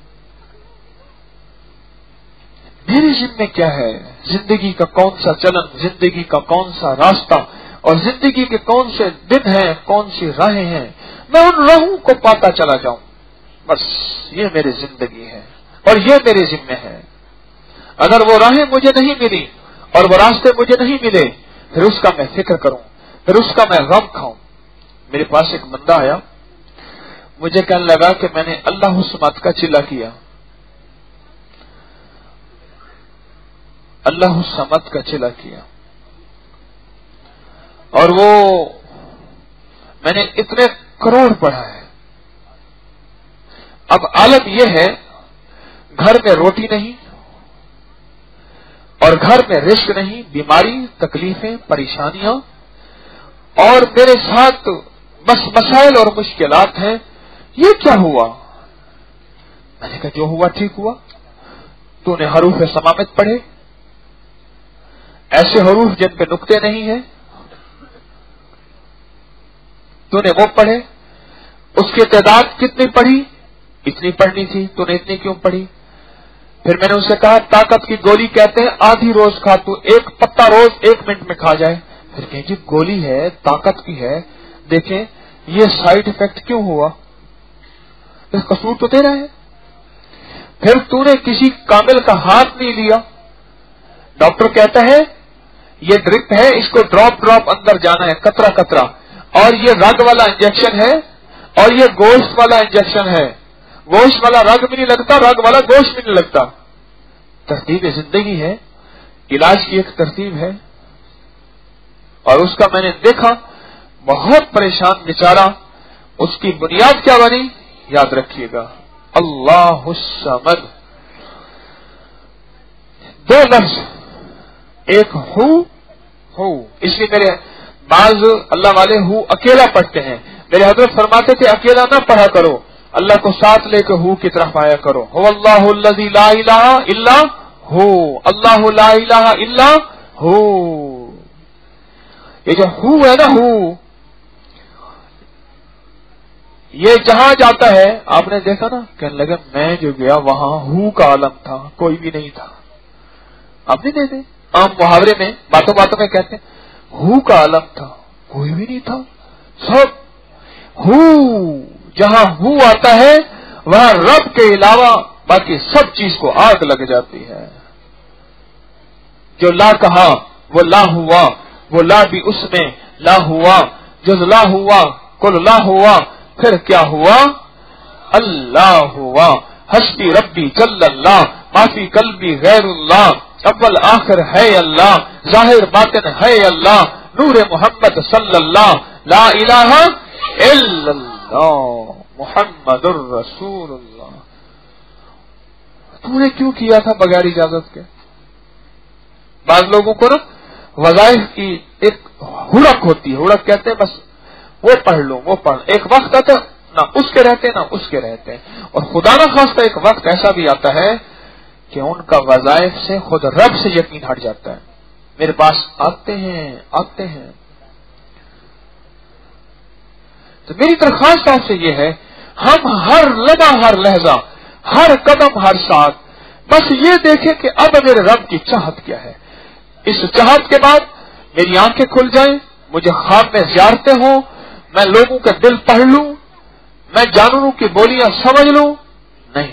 मेरे जिम्मे क्या है? जिंदगी का कौन सा चलन, जिंदगी का कौन सा रास्ता, और जिंदगी के कौन से दिन हैं, कौन सी राहें हैं, मैं उन राहों को पाता चला जाऊं। बस ये मेरी जिंदगी है और ये मेरे जिम्मे है। अगर वो राहें मुझे नहीं मिली और वो रास्ते मुझे नहीं मिले, फिर उसका मैं फिक्र करूं, फिर उसका मैं गम खाऊं। मेरे पास एक बंदा आया, मुझे कहने लगा कि मैंने अल्लाह समद का चिल्ला किया, अल्लाह समद का चिल्ला किया, और वो मैंने इतने करोड़ पढ़ा है। अब आलम यह है, घर में रोटी नहीं और घर में रिस्क नहीं, बीमारी, तकलीफें, परेशानियां, और मेरे साथ बस मसाइल और मुश्किलात हैं। ये क्या हुआ? मैंने कहा जो हुआ ठीक हुआ। तूने हरूफ समामित पढ़े, ऐसे हरूफ जिन पे नुक्ते नहीं है, तूने वो पढ़े। उसकी तादाद कितनी पढ़ी? इतनी पढ़नी थी, तूने इतनी क्यों पढ़ी? फिर मैंने उनसे कहा ताकत की गोली कहते हैं आधी रोज खा, तू एक पत्ता रोज 1 मिनट में खा जाए। फिर कहें जी गोली है, ताकत की है, देखें ये साइड इफेक्ट क्यों हुआ? इस कसूर तो तेरा है। फिर तूने किसी कामिल का हाथ नहीं लिया। डॉक्टर कहता है ये ड्रिप है, इसको ड्रॉप ड्रॉप अंदर जाना है, कतरा कतरा, और ये रग वाला इंजेक्शन है और ये गोश्त वाला इंजेक्शन है। गोश्त वाला रग भी नहीं लगता, रग वाला गोश्त भी नहीं लगता। तरतीब जिंदगी है, इलाज की एक तरतीब है। और उसका मैंने देखा, बहुत परेशान बेचारा। उसकी बुनियाद क्या बनी? याद रखिएगा, अल्लाहुस समद। 2 लफ्ज, एक हु, इसलिए मेरे बाज अल्लाह वाले हु अकेला पढ़ते हैं। मेरे हजरत फरमाते थे अकेला ना पढ़ा करो, अल्लाह को साथ लेकर हु की तरफ आया करो। हु अल्लाहु अल्लज़ी ला इलाहा इल्ला हु, अल्लाहु ला इलाहा इल्ला हु। ये जो हु है ना, हु, ये जहां जाता है, आपने देखा ना, कहने लगे मैं जो गया वहां हु का आलम था, कोई भी नहीं था। आप नहीं देते, आम मुहावरे में बातों बातों में कहते हैं हु का आलम था, कोई भी नहीं था, सब हु। जहां हु आता है वहां रब के अलावा बाकी सब चीज को आग लग जाती है। जो ला कहा वो ला हुआ, वो ला भी उसमें ला हुआ, जो ला हुआ कुल ला हुआ, फिर क्या हुआ? अल्लाह हुआ। हस्बी रब्बी जल्लल्लाह, माफी कल्बी गैरुल्लाह, अव्वल आखिर है अल्लाह, जाहिर बातिन है अल्लाह, नूर मोहम्मद सल्लल्लाह, ला इलाहा इल्लल्लाह मुहम्मदुर रसूलुल्लाह। तूने क्यों किया था बगैर इजाजत के? बाद लोगों को ना वज़ाइफ की एक हुड़क होती है, हुड़क कहते हैं बस वो पढ़ लो, वो पढ़। एक वक्त आता ना उसके रहते ना उसके रहते, और खुदा ना खास्ता एक वक्त ऐसा भी आता है कि उनका वज़ाइफ से खुद रब से यकीन हट जाता है। मेरे पास आते हैं। तो मेरी दरख्वास्त आपसे ये है, हम हर लम्हा, हर लहजा, हर कदम, हर साथ बस ये देखें कि अब मेरे रब की चाहत क्या है। इस चाहत के बाद मेरी आंखें खुल जाएं, मुझे ख्वाब में ज़ियारतें हों, मैं लोगों के दिल पढ़ लूं, मैं जानवरों की बोलियां समझ लूं। नहीं,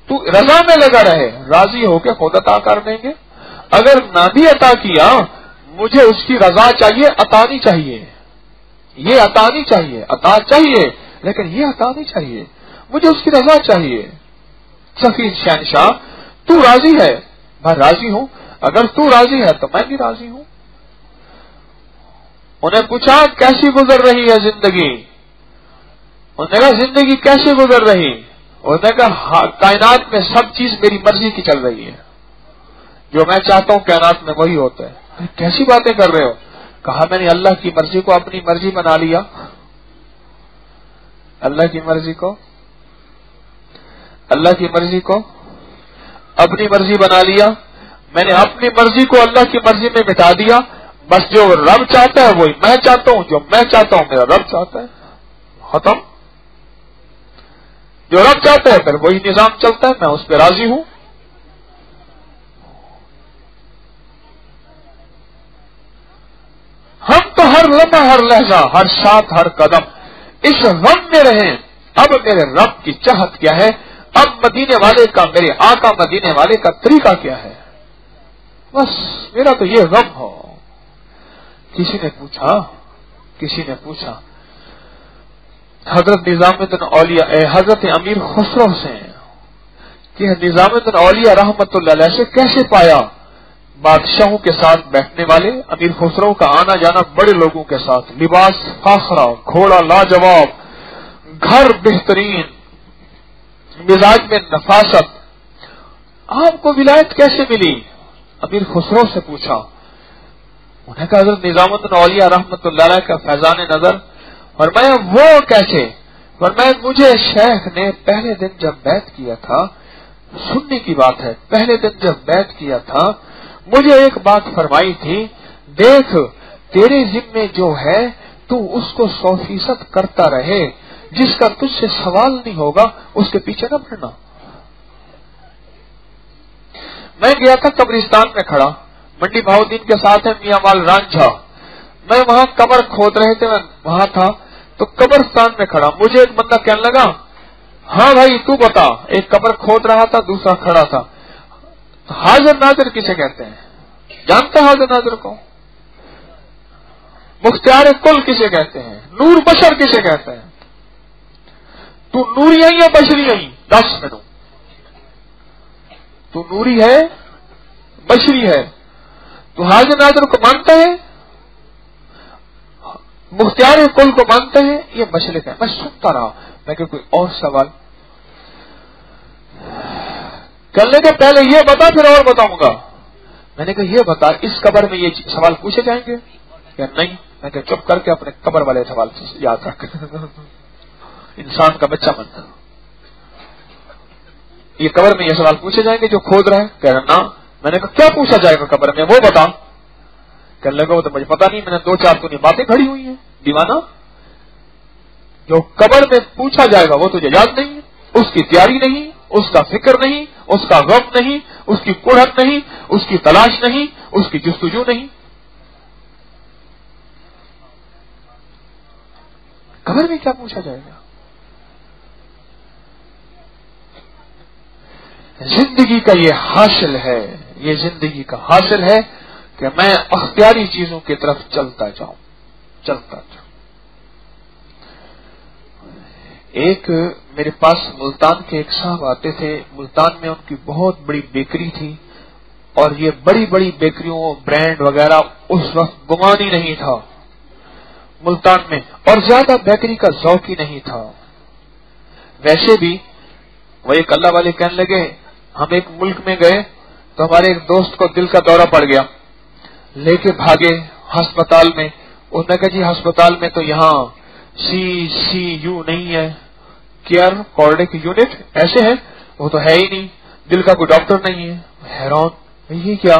तू रजा में लगा रहे, राजी होकर खुद अता कर देंगे। अगर ना भी अता किया, मुझे उसकी रजा चाहिए, अता नहीं चाहिए। ये अता नहीं चाहिए, अता चाहिए लेकिन ये अता नहीं चाहिए, मुझे उसकी रजा चाहिए। सफीद शहनशाह, तू राजी है, मैं राजी हूं, अगर तू राजी है तो मैं भी राजी हूं। उन्हें पूछा कैसी गुजर रही है जिंदगी? उन्होंने कहा जिंदगी कैसे गुजर रही? उन्होंने कहा कायनात में सब चीज मेरी मर्जी की चल रही है, जो मैं चाहता हूं कायनात में वही होता है। कैसी बातें कर रहे हो? कहा मैंने अल्लाह की मर्जी को अपनी मर्जी बना लिया, अल्लाह की मर्जी को अपनी मर्जी बना लिया। मैंने अपनी मर्जी को अल्लाह की मर्जी में मिटा दिया। बस जो रब चाहता है वही मैं चाहता हूं, जो मैं चाहता हूं मेरा रब चाहता है, खत्म। जो रब चाहता है फिर वही निजाम चलता है, मैं उस पर राजी हूं। हर लहजा, हर साथ, हर कदम इस गम में रहें। अब मेरे रब की चाहत क्या है, अब मदीने वाले का, मेरे आका मदीने वाले का तरीका क्या है, बस मेरा तो ये गम हो। किसी ने पूछा हजरत निजामुद्दीन औलिया, हजरत अमीर खुसरो से कि निजामुद्दीन औलिया रहमतुल्लाह अलैह से कैसे पाया? बादशाहों के साथ बैठने वाले अमीर खुसरो का आना जाना बड़े लोगों के साथ, लिबास फाखरा, घोड़ा लाजवाब, घर बेहतरीन, मिजाज में नफासत, आपको विलायत कैसे मिली? अमीर खुसरो से पूछा। उन्हें कहा हजरत निजामुद्दीन औलिया रहमतुल्लाह अलैह का फैजान नजर। और मैं वो कैसे? और मैं, मुझे शेख ने पहले दिन जब बैत किया था, सुनने की बात है, पहले दिन जब बैत किया था मुझे एक बात फरमाई थी, देख तेरे जिम्मे जो है तू उसको 100% करता रहे, जिसका तुझसे सवाल नहीं होगा उसके पीछे न पड़ना। मैं गया था कब्रिस्तान में खड़ा, मंडी भाउद्दीन के साथ है मियां वाल रांझा, मैं वहां कब्र खोद रहे थे, मैं वहां था तो कब्रिस्तान में खड़ा, मुझे एक बंदा कहने लगा, हाँ भाई तू बता, एक कब्र खोद रहा था, दूसरा खड़ा था, हाजिर नाजिर किसे कहते हैं? जानते हाजिर नाजिर को? मुख्तियार कुल किसे कहते हैं? नूर बशर किसे कहते हैं? तू नूरी है या बशरी है? 10 मिनट, तू नूरी है बशरी है? तू हाजिर नाजिर को मानते हैं, मुख्तियार कुल को मानते हैं, ये मसले का? मैं सुनता रहा, मैं कि कोई और सवाल करने के पहले ये बता फिर और बताऊंगा। मैंने कहा ये बता, इस कब्र में ये सवाल पूछे जाएंगे या नहीं? मैं कहा चुप करके अपने कब्र वाले सवाल याद रख। इंसान का बच्चा बनना, ये कब्र में ये सवाल पूछे जाएंगे जो खोद रहा है? कह रहा ना। मैंने कहा क्या पूछा जाएगा कब्र में, वो बता। कहने लगा वो तो मुझे पता नहीं, मैंने 2-4 तो नहीं बातें खड़ी हुई है दीवाना, जो कब्र में पूछा जाएगा वो तुझे याद नहीं है, उसकी तैयारी नहीं, उसका फिक्र नहीं, उसका गम नहीं, उसकी कुढ़त नहीं, उसकी तलाश नहीं, उसकी जुस्तजू नहीं। कब्र में क्या पूछा जाएगा? जिंदगी का ये हासिल है, ये जिंदगी का हासिल है कि मैं अख्तियारी चीजों की तरफ चलता जाऊं। एक मेरे पास मुल्तान के एक साहब आते थे, मुल्तान में उनकी बहुत बड़ी बेकरी थी, और ये बड़ी बड़ी बेकरियों, ब्रांड वगैरह उस वक्त गुमानी नहीं था मुल्तान में, और ज्यादा बेकरी का शौक ही नहीं था। वैसे भी वो एक अल्लाह वाले कहने लगे, हम एक मुल्क में गए तो हमारे एक दोस्त को दिल का दौरा पड़ गया, लेके भागे अस्पताल में। उसने कहा जी अस्पताल में तो यहाँ CCU नहीं है, केयर कार्डिक यूनिट ऐसे है, वो तो है ही नहीं, दिल का कोई डॉक्टर नहीं है। हैरान, ये क्या?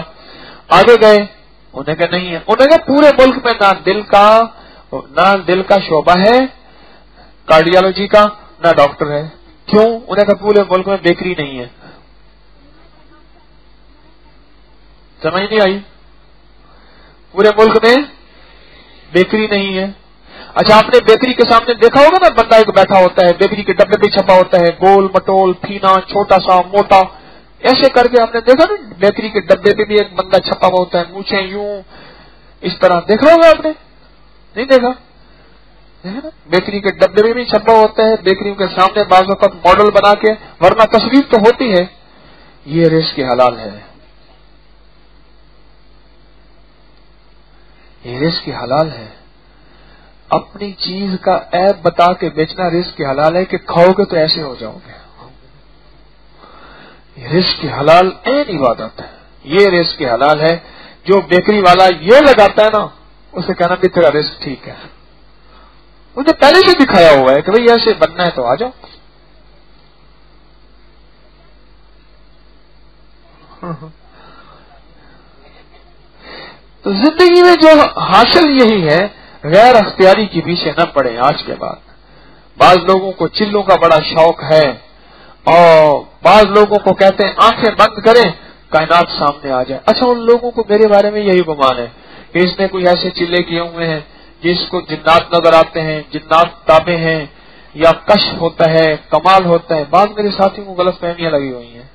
आगे गए, उन्हें कहा नहीं है। उन्हें कहा पूरे मुल्क में ना दिल का शोबा है कार्डियोलॉजी का, ना डॉक्टर है। क्यों? उन्हें कहा पूरे मुल्क में बेकरी नहीं है। समझ नहीं आई? पूरे मुल्क में बेकरी नहीं है। अच्छा, आपने बेकरी के सामने देखा होगा ना, बंदा एक बैठा होता है, बेकरी के डब्बे पे छपा होता है, गोल मटोल फीना, छोटा सा मोटा, ऐसे करके आपने देखा ना, बेकरी के डब्बे पे भी एक बंदा छपा हुआ होता है, मूछें यूं इस तरह। देखा होगा आपने? नहीं देखा? ना, बेकरी के डब्बे में भी छपा होता है, बेकरियों के सामने बाज़ वक़्त मॉडल बना के, वरना तस्वीर तो होती है। ये रिस्क हलाल है, ये रिस्क हलाल है। अपनी चीज का ऐब बता के बेचना रिस्क हलाल है कि खाओगे तो ऐसे हो जाओगे। रिस्क हलाल ऐन इबादत है, ये रिस्क हलाल है। जो बेकरी वाला ये लगाता है ना, उसे कहना भी तेरा रिस्क ठीक है, मुझे पहले से दिखाया हुआ है कि भाई ऐसे बनना है तो आ जाओ। तो जिंदगी में जो हासिल यही है, गैर अख्तियारी के पीछे न पड़े। आज के बाद बाज लोगों को चिल्लों का बड़ा शौक है, और बाज लोगों को कहते हैं आंखें बंद करें कायनात सामने आ जाए। अच्छा, उन लोगों को मेरे बारे में यही गुमान है कि इसने कोई ऐसे चिल्ले किए हुए हैं جس کو جنات نظر آتے ہیں، جنات تابع ہیں، یا کشف ہوتا ہے، کمال ہوتا ہے. بعض میرے ساتھیوں کو غلط فہمیاں لگی ہوئی ہیں،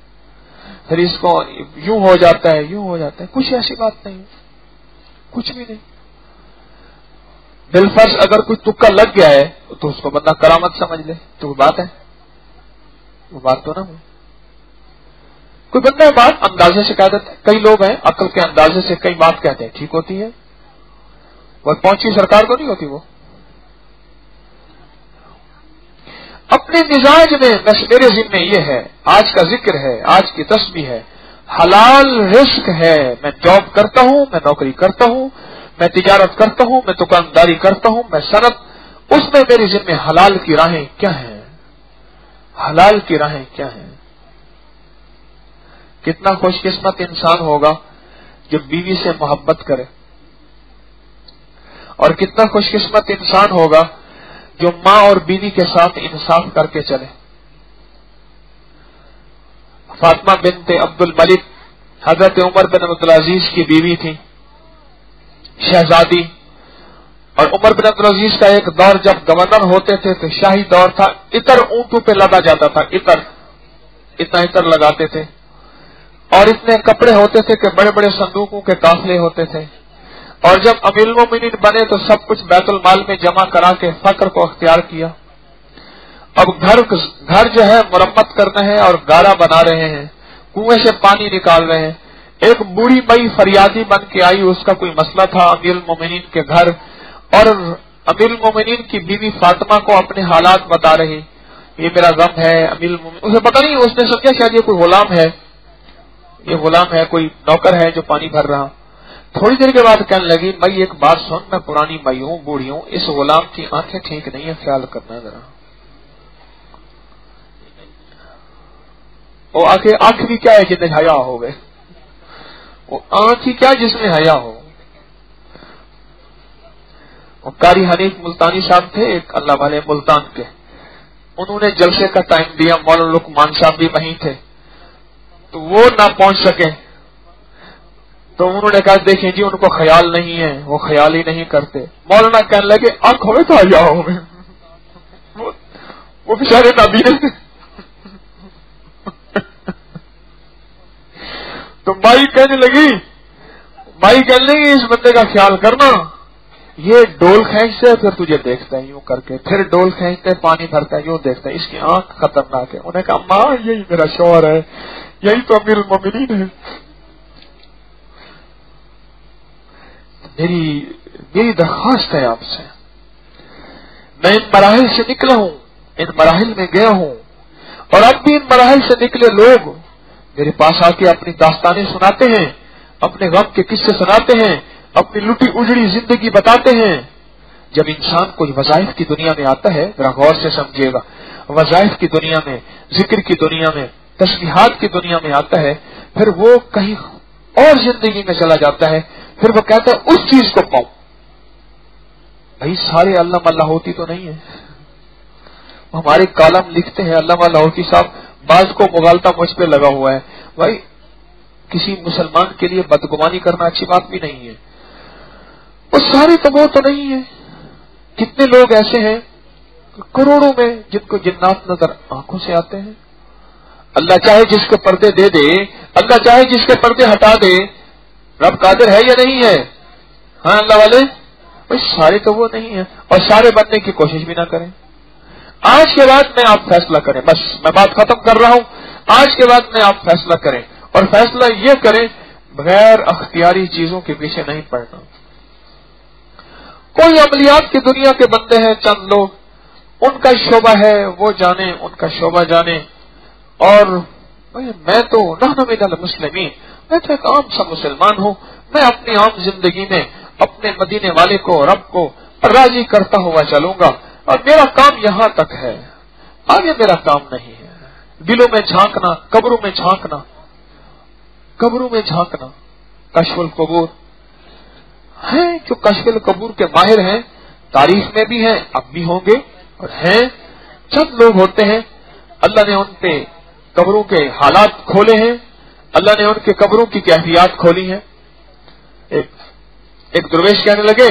پھر اس کو یوں ہو جاتا ہے، یوں ہو جاتا ہے. کچھ ایسی بات نہیں، کچھ بھی نہیں. بالفرض اگر کوئی تکا لگ گیا ہے تو اس کو بندہ کرامت سمجھ لے، تو وہ بات ہے، وہ بات تو نہ ہو. کوئی بندہ بات اندازے سے کہہ دیتا ہے. کئی لوگ ہیں عقل کے اندازے سے کئی بات کہتے ہیں، ٹھیک ہوتی ہے، وہ پہنچی سرکار کو نہیں ہوتی. وہ اپنے مزاج میں بس میرے ذمہ یہ ہے، آج کا ذکر ہے، آج کی تسبیح ہے، حلال رزق ہے. میں جاب کرتا ہوں، میں نوکری کرتا ہوں، میں تجارت کرتا ہوں، میں دکانداری کرتا ہوں، میں صنعت، اس میں میری ذمہ حلال کی راہیں کیا ہیں، حلال کی راہیں کیا ہیں. کتنا خوش قسمت انسان ہوگا جو بیوی سے محبت کرے، اور کتنا خوش قسمت انسان ہوگا جو ماں اور بیوی کے ساتھ انصاف کر کے چلے. فاطمہ بنت عبد الملک حضرت عمر بن عبدالعزیز کی بیوی تھی، شہزادی. اور عمر بن عبدالعزیز کا ایک دور جب گورنر ہوتے تھے تو شاہی دور تھا، عطر اونٹوں پہ لدا جاتا تھا، عطر، اتنا عطر لگاتے تھے. اور اتنے کپڑے ہوتے تھے کہ بڑے بڑے صندوقوں کے قافلے ہوتے تھے. اور جب امیر المومنین بنے تو سب کچھ بیت المال میں جمع کرا کے فقر کو اختیار کیا. اب گھر جو ہے مرمت کرنا ہے اور گارا بنا رہے ہیں، کنویں سے پانی نکال رہے ہیں. ایک بوڑھی مئی فریادی بن کے آئی، اس کا کوئی مسئلہ تھا امیر المومنین کے گھر، اور امیر المومنین کی بیوی فاطمہ کو اپنے حالات بتا رہی، یہ میرا غم ہے. امیر المومنین اسے پتہ نہیں، اس نے سمجھا شاید یہ کوئی غلام ہے، یہ غلام ہے، کوئی نوکر ہے جو پانی بھر رہا. تھوڑی دیر کے بعد کہنے لگی، میں ایک بات سن، میں پرانی مئی ہوں، بوڑھی ہوں، اس غلام کی آنکھیں ٹھیک نہیں ہے، خیال کرنا ذرا. وہ آنکھ بھی کیا ہے جن میں حیا ہو گئے، وہ آنکھ ہی کیا جس میں حیا ہو. قاری حنیف ملتانی صاحب تھے ایک اللہ والے ملتان کے، انہوں نے جلسے کا ٹائم دیا، مولانا لقمان صاحب بھی وہیں تھے، تو وہ نہ پہنچ سکے. تو انہوں نے کہا دیکھیں جی ان کو خیال نہیں ہے، وہ خیال ہی نہیں کرتے. مولانا کہنے لگے آنکھ ہوئے تو حیا ہو گئے، وہ بیچارے نابینے تھے. تو مائی کہنے لگی اس بندے کا خیال کرنا، یہ ڈول کھینچتے پھر تجھے دیکھتا ہے یوں کر کے، پھر ڈول کھینچتے پانی بھرتا ہے یوں دیکھتا ہے، اس کی آنکھ خطرناک ہے. انہوں نے کہا ماں یہی میرا شوہر ہے، یہی تو امیر المومنین ہے. میری درخواست ہے آپ سے، میں ان مراحل سے نکلا ہوں، ان مراحل میں گیا ہوں، اور اب بھی ان مراحل سے نکلے لوگ میرے پاس آ کے اپنی داستانیں سناتے ہیں، اپنے غم کے قصے سناتے ہیں، اپنی لٹی اجڑی زندگی بتاتے ہیں. جب انسان کوئی وظائف کی دنیا میں آتا ہے، ذرا غور سے سمجھیے گا، وظائف کی دنیا میں، ذکر کی دنیا میں، تسبیحات کی دنیا میں آتا ہے، پھر وہ کہیں اور زندگی میں چلا جاتا ہے، پھر وہ کہتا ہے اس چیز کو پاؤں. بھائی سارے علامہ لاہوتی تو نہیں ہے، ہمارے کالم لکھتے ہیں علامہ لاہوتی صاحب، بعض کو مغالطہ مجھ پہ لگا ہوا ہے. بھائی کسی مسلمان کے لیے بدگمانی کرنا اچھی بات بھی نہیں ہے. وہ سارے تو وہ تو نہیں ہے. کتنے لوگ ایسے ہیں کروڑوں میں جن کو جنات نظر آنکھوں سے آتے ہیں. اللہ چاہے جس کے پردے دے دے، اللہ چاہے جس کے پردے ہٹا دے، رب قادر ہے یا نہیں ہے؟ ہاں اللہ والے، سارے تو وہ نہیں ہیں، اور سارے بننے کی کوشش بھی نہ کریں. آج کے بعد میں آپ فیصلہ کریں، بس میں بات ختم کر رہا ہوں. آج کے بعد میں آپ فیصلہ کریں، اور فیصلہ یہ کریں بغیر اختیاری چیزوں کے پیچھے نہیں پڑنا. کوئی عملیات کی دنیا کے بندے ہیں چند لوگ، ان کا شعبہ ہے وہ جانے، ان کا شعبہ جانے. اور میں تو نحن من المسلمین، میں تو ایک عام سا مسلمان ہوں، میں اپنی عام زندگی میں اپنے مدینے والے کو، رب کو راضی کرتا ہوا چلوں گا، اور میرا کام یہاں تک ہے، آگے میرا کام نہیں ہے. دلوں میں جھانکنا، قبروں میں جھانکنا، قبروں میں جھانکنا. کشف القبور ہیں جو کشف القبور کے ماہر ہیں، تاریخ میں بھی ہیں، اب بھی ہوں گے، اور ہیں چند لوگ ہوتے ہیں اللہ نے ان پہ قبروں کے حالات کھولے ہیں، اللہ نے ان کے قبروں کی کیفیات کھولی ہیں. ایک درویش کہنے لگے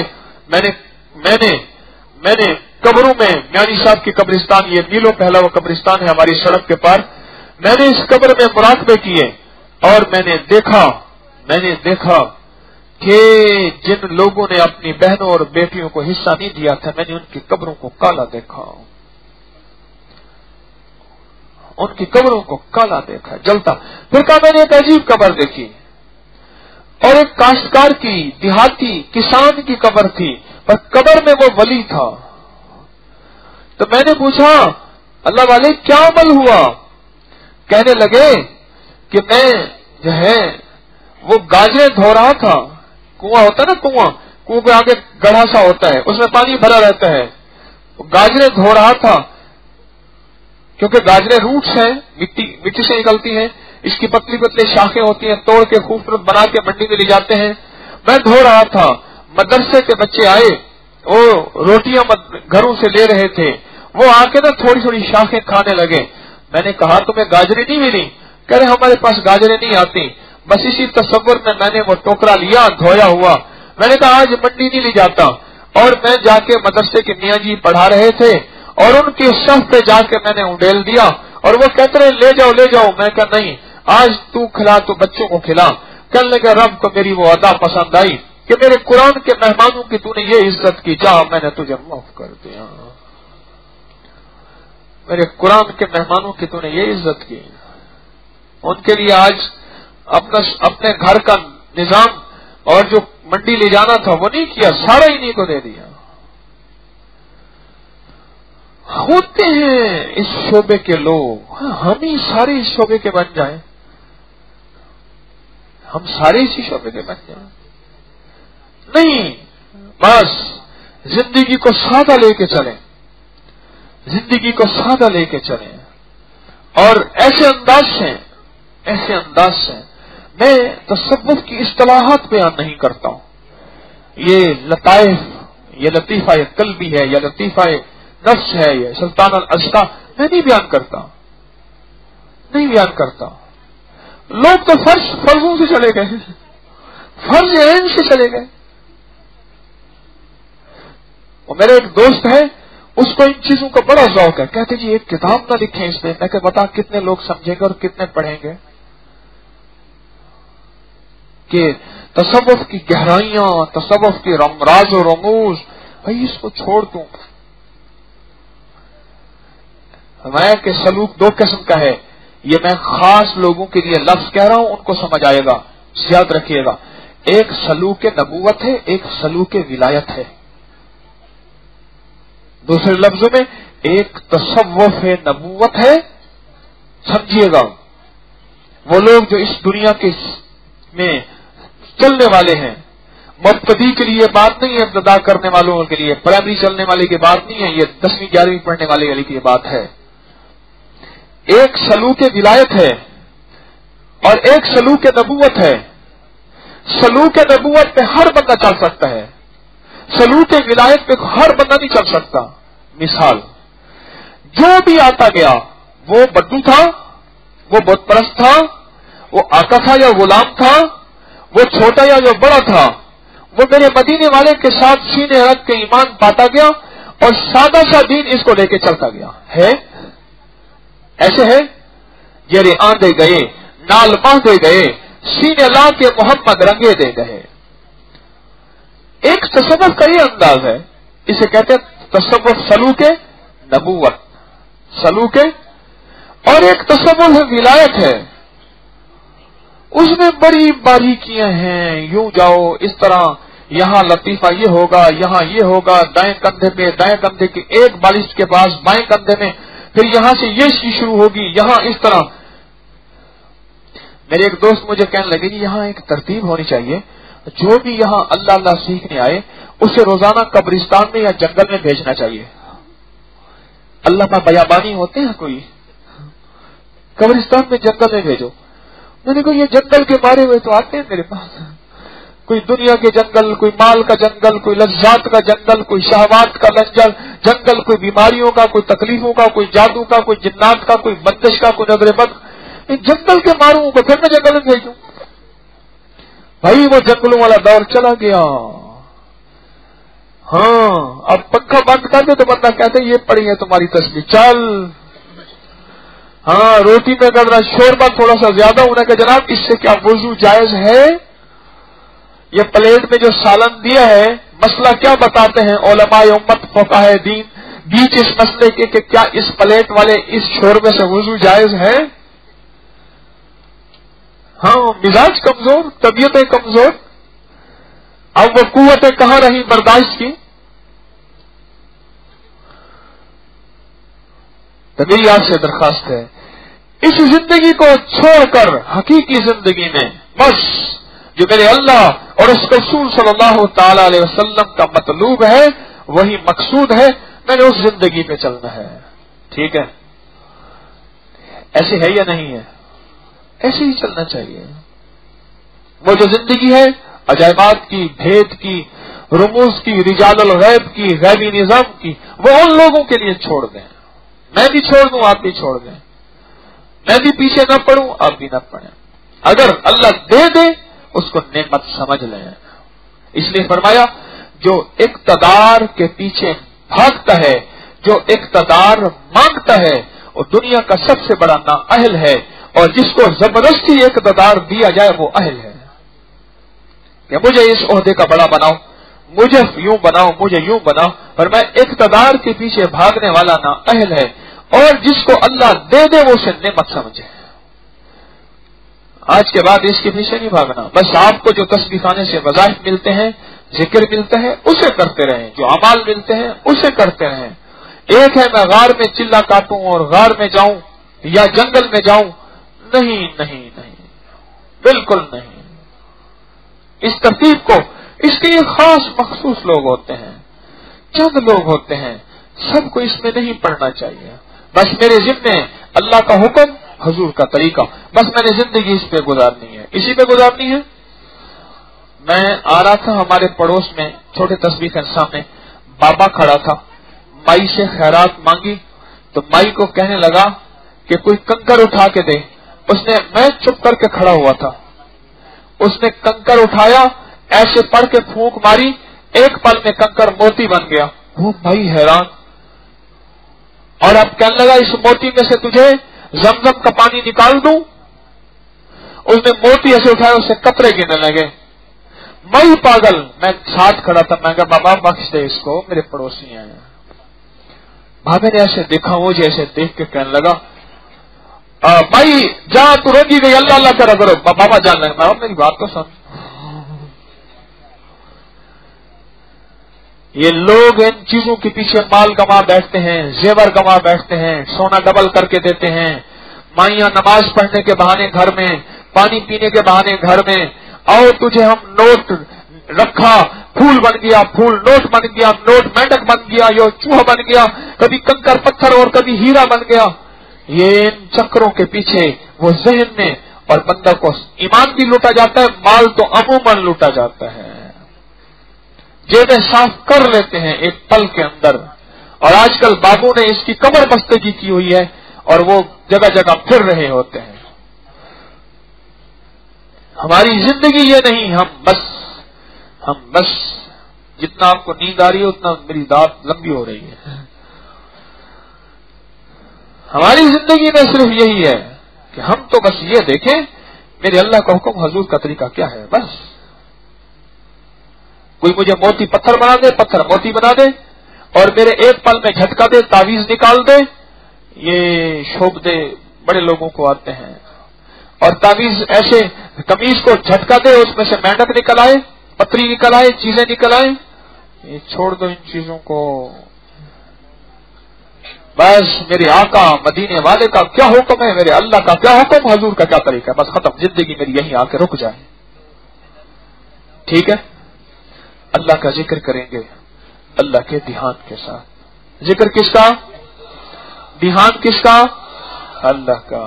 میں نے मैंने कब्रों में म्यानी साहब की कब्रिस्तान, ये मीलों पहला वो कब्रिस्तान है हमारी सड़क के पार, मैंने इस कब्र में मुराकबे किए और मैंने देखा कि जिन लोगों ने अपनी बहनों और बेटियों को हिस्सा नहीं दिया था, मैंने उनकी कब्रों को काला देखा, उनकी कब्रों को काला देखा, जलता। फिर कहा मैंने एक अजीब कब्र देखी और एक काश्तकार की, देहाती किसान की कब्र थी, पर कब्र में वो वली था। तो मैंने पूछा अल्लाह वाले क्या अमल हुआ? कहने लगे कि मैं जो है वो गाजरें धो रहा था, कुआं होता है ना, कुआं के आगे गड्ढा सा होता है, उसमें पानी भरा रहता है, गाजरें धो रहा था, क्योंकि गाजरें रूट्स हैं, मिट्टी से निकलती हैं, इसकी पतली पतली शाखें होती हैं, तोड़ के खूबसूरत बना के मंडी में ले जाते हैं। मैं धो रहा था, मदरसे के बच्चे आए, वो रोटियां घरों से ले रहे थे, वो आके ना थोड़ी थोड़ी शाखें खाने लगे। मैंने कहा तुम्हें गाजरें नहीं मिली? कह रहे हमारे पास गाजरें नहीं आती। बस इसी तसव्वुर में मैंने वो टोकरा लिया धोया हुआ। मैंने कहा आज मंडी नहीं ले जाता, और मैं जाके मदरसे के मियाँ जी पढ़ा रहे थे और उनके सफ पे जाके मैंने उड़ेल दिया, और वो कहते रहे ले जाओ। मैं कहा नहीं, आज तू खिला तो बच्चों को खिला। कहने लगे रब को मेरी वो अदा पसंद आई कि मेरे कुरान के मेहमानों की तूने ये इज्जत की, जा मैंने तुझे माफ कर दिया। मेरे कुरान के मेहमानों की तूने ये इज्जत की। उनके लिए आज अपने घर का निजाम और जो मंडी ले जाना था वो नहीं किया, सारा इन्हीं को दे दिया। होते हैं इस शोबे के लोग, हम ही सारे इस शोबे के बन जाएं, हम सारे इसी शोबे के बन जाएं। नहीं, बस जिंदगी को सादा लेके चलें, जिंदगी को सादा लेके चलें। और ऐसे अंदाज से मैं तसव्वुफ की इस्तिलाहात बयान नहीं करता हूं। ये लताइफ, ये लतीफा ये कल्बी है, या लतीफा नफ्स है, ये सुल्तान अल अज़का, मैं नहीं बयान करता। लोग तो फर्जों से चले गए, फर्ज ऐन से चले गए। और मेरा एक दोस्त है, उसको इन चीजों का बड़ा शौक है। कहते जी एक किताब ना लिखें इसमें। मैं कहता बता कितने लोग समझेंगे और कितने पढ़ेंगे कि तसव्वुफ की गहराइयां, तसव्वुफ की राज और रमूज, भाई इसको छोड़ दूं। मैं के सलूक दो किस्म का है, ये मैं खास लोगों के लिए लफ्ज कह रहा हूं, उनको समझ आएगा, याद रखिएगा। एक सलूक नबूवत है, एक सलूक विलायत है। दूसरे लफ्जों में एक तसव्वुफ नबूवत है। समझिएगा, वो लोग जो इस दुनिया के में चलने वाले हैं, मुब्तदी के लिए बात नहीं है, इब्तिदा करने वालों के लिए, प्राइमरी चलने वाले की बात नहीं है, ये 10वीं 11वीं पढ़ने वाले की बात है। एक सलूक विलायत है और एक सलूक नबूवत है। सलूक नबूवत पे हर बंदा चल सकता है, सलूक विलायत पे हर बंदा नहीं चल सकता। मिसाल, जो भी आता गया वो बद्दू था, वो बुत परस्त था, वो आका था या गुलाम था, वो छोटा या जो बड़ा था, वो मेरे मदीने वाले के साथ सीने रख के ईमान पाता गया और सादा सा दीन इसको लेके चलता गया है। ऐसे है जेरे आंधे गए, नाल बांधे गए, सीने ला के मोहम्मद रंगे दे गए। एक तसव्वुफ का ये अंदाज है, इसे कहते हैं तसव्वुफ सलूके नबूवत, सलूके। और एक तसव्वुफ विलायत है, उसमें बड़ी बारीकियां हैं। यूं जाओ इस तरह, यहां लतीफा ये होगा, यहां ये होगा, दाएं कंधे पे, दाएं कंधे के एक बालिश के पास बाएं कंधे में, फिर यहां से ये चीज शुरू होगी, यहां इस तरह। मेरे एक दोस्त मुझे कहने लगे कि यहां एक तरतीब होनी चाहिए, जो भी यहां अल्लाह अल्लाह सीखने आए उसे रोजाना कब्रिस्तान में या जंगल में भेजना चाहिए। अल्लाह बयाबानी होते हैं कोई, कब्रिस्तान में जंगल में भेजो। मैंने कहा ये जंगल के मारे हुए तो आते हैं मेरे पास, कोई दुनिया के जंगल, कोई माल का जंगल, कोई लज्जात का जंगल, कोई शहवात का जंगल, कोई बीमारियों का, कोई तकलीफों का, कोई जादू का, कोई जिन्नात का, कोई बंदिश का, कोई नजर बद। इन जंगल के मारूं को फिर मैं जंगल में भेजूं? भाई वो जंगलों वाला दौर चला गया। ہاں اب پنکھا بند کر دے تو بندہ کہتے یہ پڑی ہے تمہاری تسبیح چل. ہاں روٹی میں اگر شوربہ تھوڑا سا زیادہ ہونا کہ جناب اس سے کیا وضو جائز ہے؟ یہ پلیٹ میں جو سالن دیا ہے مسئلہ کیا بتاتے ہیں علماء امت فقہاء دین بیچ اس مسئلے کے کہ کیا اس پلیٹ والے اس شوربے سے وضو جائز ہے؟ ہاں مزاج کمزور، طبیعتیں کمزور، اب وہ قوتیں کہاں رہی برداشت کی؟ تو میری آپ سے درخواست ہے اس زندگی کو چھوڑ کر حقیقی زندگی میں بس جو میرے اللہ اور اس رسول صلی اللہ تعالی علیہ وسلم کا مطلوب ہے وہی مقصود ہے، میں نے اس زندگی پہ چلنا ہے. ٹھیک ہے؟ ایسے ہے یا نہیں ہے؟ ایسے ہی چلنا چاہیے. وہ جو زندگی ہے عجائبات کی، بھید کی، رموز کی، رجال الغیب کی، غیبی نظام کی، وہ ان لوگوں کے لیے چھوڑ دیں. میں بھی چھوڑ دوں، آپ بھی چھوڑ دیں. میں بھی پیچھے نہ پڑوں، آپ بھی نہ پڑیں. اگر اللہ دے دے اس کو نعمت سمجھ لیں. اس لیے فرمایا جو اقتدار کے پیچھے بھاگتا ہے، جو اقتدار مانگتا ہے وہ دنیا کا سب سے بڑا نااہل ہے، اور جس کو زبردستی اقتدار دیا جائے وہ اہل ہے کہ مجھے اس عہدے کا بڑا بناؤ، مجھے یوں بناؤ، مجھے یوں بناؤ. پر میں اقتدار کے پیچھے بھاگنے والا نااہل ہے، اور جس کو اللہ دے دے وہ اسے نعمت سمجھے. آج کے بعد اس کے پیچھے نہیں بھاگنا. بس آپ کو جو تسبیح خانے سے وظائف ملتے ہیں، ذکر ملتے ہیں، اسے کرتے رہیں. جو اعمال ملتے ہیں اسے کرتے رہیں. ایک ہے میں غار میں چلا کاٹوں اور غار میں جاؤں یا جنگل میں جاؤں، نہیں نہیں نہیں، بالکل نہیں. اس ترتیب کو اس کے خاص مخصوص لوگ ہوتے ہیں، چند لوگ ہوتے ہیں، سب کو اس میں نہیں پڑنا چاہیے. بس میرے ذمے اللہ کا حکم، حضور کا طریقہ، بس میں نے زندگی اس پہ گزارنی ہے، اسی پہ گزارنی ہے. میں آ رہا تھا، ہمارے پڑوس میں چھوٹے تسبیح کے سامنے بابا کھڑا تھا. مائی سے خیرات مانگی تو مائی کو کہنے لگا کہ کوئی کنکر اٹھا کے دے. میں چپ کر کے کھڑا ہوا تھا. اس نے کنکر اٹھایا، ایسے پڑھ کے پھونک ماری، ایک پل میں کنکر موتی بن گیا. وہ بھائی حیران، اور اب کہنے لگا اس موتی میں سے تجھے زمزم کا پانی نکال دوں. اس نے موتی ایسے اٹھایا، اس سے قطرے گرنے لگے. میں پاگل، میں ساتھ کھڑا تھا. میں کہا بابا بخش دے اس کو، میرے پڑوسی ہیں. بابے نے ایسے دیکھا، وہ جیسے دیکھ کے کہنے لگا بھائی جا تو روکی گئی، اللہ اللہ کرا کرو. بابا جان لگا بابا میری بات تو سن. یہ لوگ ان چیزوں کے پیچھے مال گما بیٹھتے ہیں، زیور گما بیٹھتے ہیں، سونا ڈبل کر کے دیتے ہیں. مائیاں نماز پڑھنے کے بہانے گھر میں، پانی پینے کے بہانے گھر میں، آؤ تجھے ہم نوٹ رکھا، پھول بن گیا، پھول نوٹ بن گیا، نوٹ مینڈک بن گیا، یہ چوہا بن گیا، کبھی کنکر پتھر اور کبھی ہیرا بن گیا. یہ ان چکروں کے پیچھے وہ ذہن میں، اور بندہ کو ایمان بھی لوٹا جاتا ہے، مال تو عموماً لوٹا جاتا ہے. جیبیں صاف کر لیتے ہیں ایک پل کے اندر. اور آج کل بابوں نے اس کی کمر بستگی کی ہوئی ہے اور وہ جگہ جگہ پھر رہے ہوتے ہیں. ہماری زندگی یہ نہیں، ہم بس جتنا آپ کو نیند آ رہی ہے اتنا میری داد لمبی ہو رہی ہے. ہماری زندگی میں صرف یہی ہے کہ ہم تو بس یہ دیکھیں میرے اللہ کا حکم، حضور کا طریقہ کیا ہے. بس کوئی مجھے موتی پتھر بنا دے، پتھر موتی بنا دے، اور میرے ایک پل میں جھٹکا دے، تعویذ نکال دے. یہ شوبدے بڑے لوگوں کو آتے ہیں، اور تعویذ ایسے قمیض کو جھٹکا دے، اس میں سے مینڈک نکل آئے، پتری نکل آئے، چیزیں نکل آئے. یہ چھوڑ دو ان چیزوں کو. بس میرے آقا مدینے والے کا کیا حکم ہے، میرے اللہ کا کیا حکم، حضور کا کیا طریقہ ہے، بس ختم. زندگی میری یہیں آ کے رک جائے. ٹھیک ہے؟ اللہ کا ذکر کریں گے اللہ کے دھیان کے ساتھ. ذکر کس کا؟ دھیان کس کا؟ اللہ کا.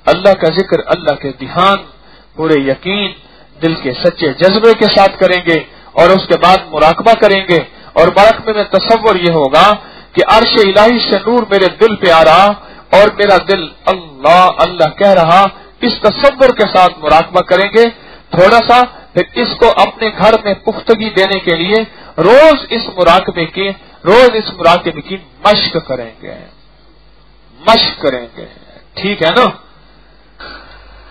اللہ کا ذکر، اللہ کے دھیان پورے یقین دل کے سچے جذبے کے ساتھ کریں گے، اور اس کے بعد مراقبہ کریں گے. اور مراقبے میں تصور یہ ہوگا کہ عرش الہی سے نور میرے دل پہ آ رہا اور میرا دل اللہ اللہ کہہ رہا. اس تصور کے ساتھ مراقبہ کریں گے. تھوڑا سا پھر اس کو اپنے گھر میں پختگی دینے کے لیے روز اس مراقبے کی مشق کریں گے. ٹھیک ہے نا؟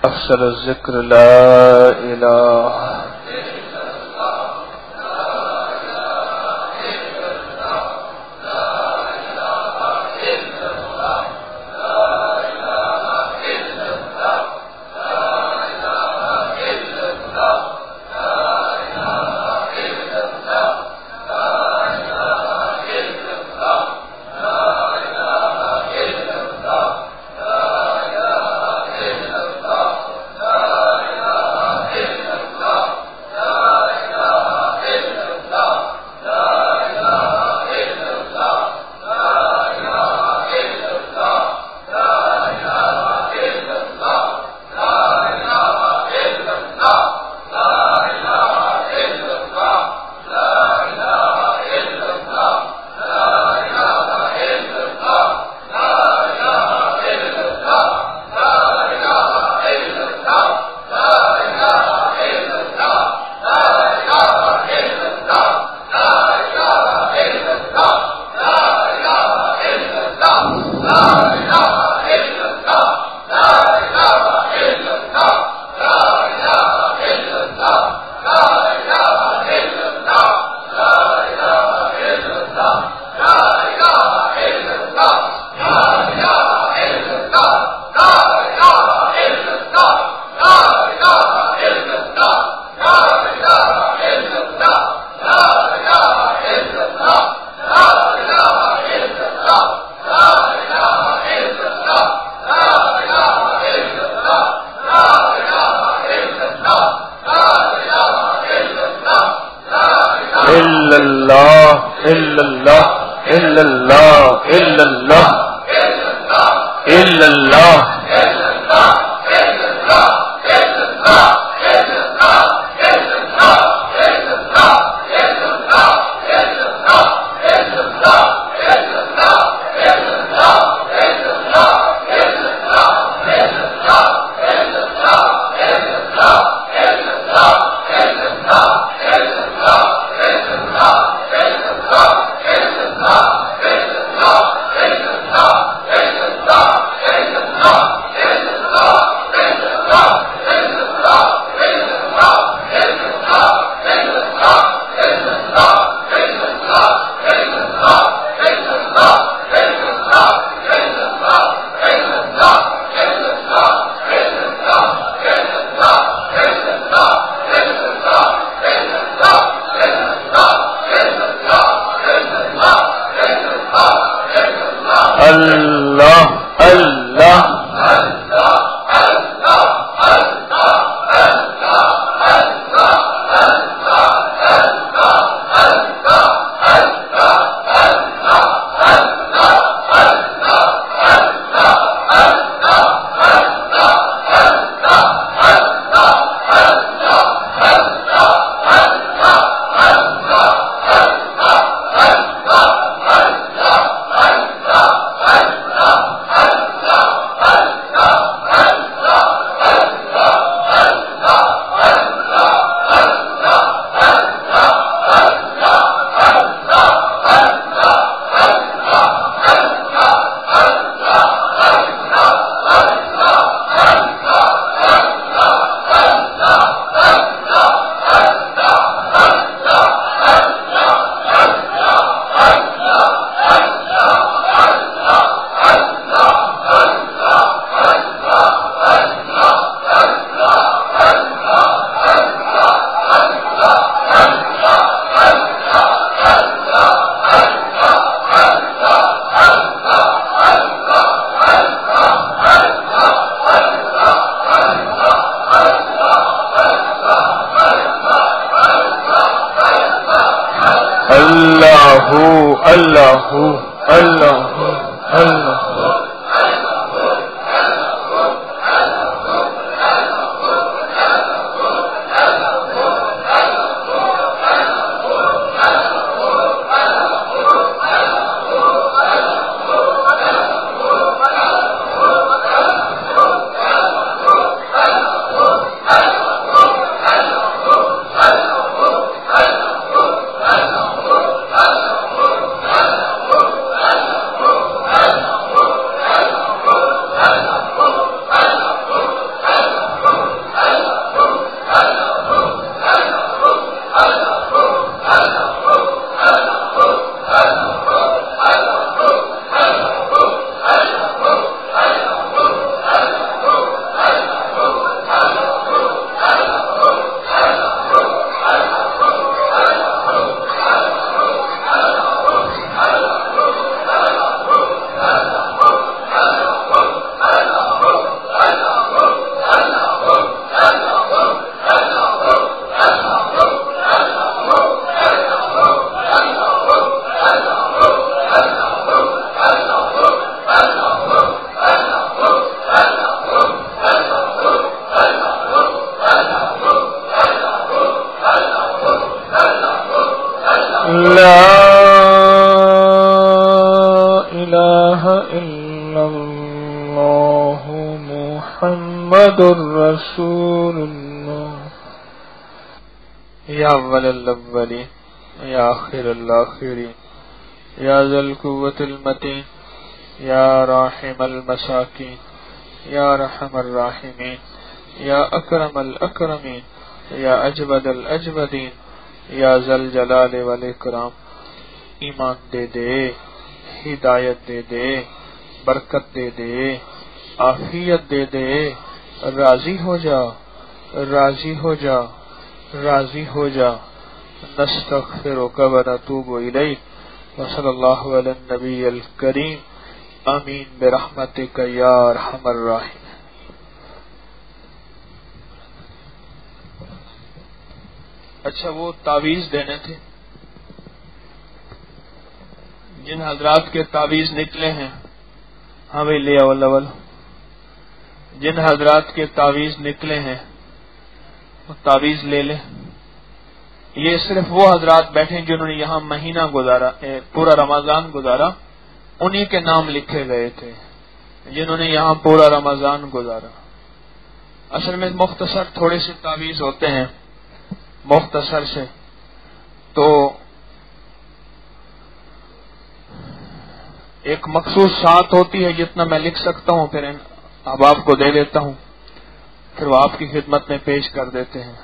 افضل الذکر لا الہ محمد رسول اللہ یا اول الاولین یا آخر الاخرین یا ذی القوة المتین یا راحم المساکین یا رحم الراحمین یا اکرم الاکرمین یا اجود الاجودین یا ذی الجلال والاکرام. ایمان دے دے، ہدایت دے دے، برکت دے دے، عافیت دے دے، راضی ہو جا، راضی ہو جا، راضی ہو جا. نستغفرک و نتوب الیک وصلی اللہ علی النبی الکریم. آمین برحمتک یا ارحم الراحمین. اچھا، وہ تعویذ دینے تھے جن حضرات کے تعویذ نکلے ہیں. ہاں بھائی لے اول اول. جن حضرات کے تعویذ نکلے ہیں وہ تعویذ لے لے. یہ صرف وہ حضرات بیٹھے جنہوں نے یہاں مہینہ گزارا، پورا رمضان گزارا، انہی کے نام لکھے گئے تھے جنہوں نے یہاں پورا رمضان گزارا. اصل میں مختصر تھوڑے سے تعویذ ہوتے ہیں، مختصر سے. تو ایک مخصوص سات ہوتی ہے جتنا میں لکھ سکتا ہوں، پھر اب آپ کو دے دیتا ہوں، پھر وہ آپ کی خدمت میں پیش کر دیتے ہیں.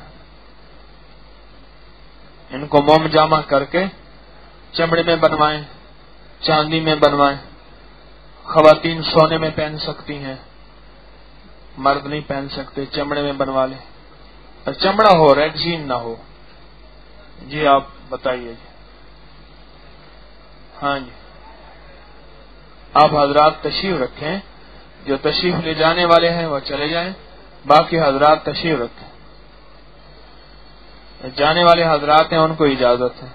ان کو موم جامع کر کے چمڑے میں بنوائیں، چاندی میں بنوائیں. خواتین سونے میں پہن سکتی ہیں، مرد نہیں پہن سکتے. چمڑے میں بنوا لیں، چمڑا ہو، ریگزین نہ ہو. جی آپ بتائیے. جی ہاں جی، آپ حضرات تشریف رکھیں. جو تشریف لے جانے والے ہیں وہ چلے جائیں، باقی حضرات تشریف رکھیں. جانے والے حضرات ہیں ان کو اجازت ہے.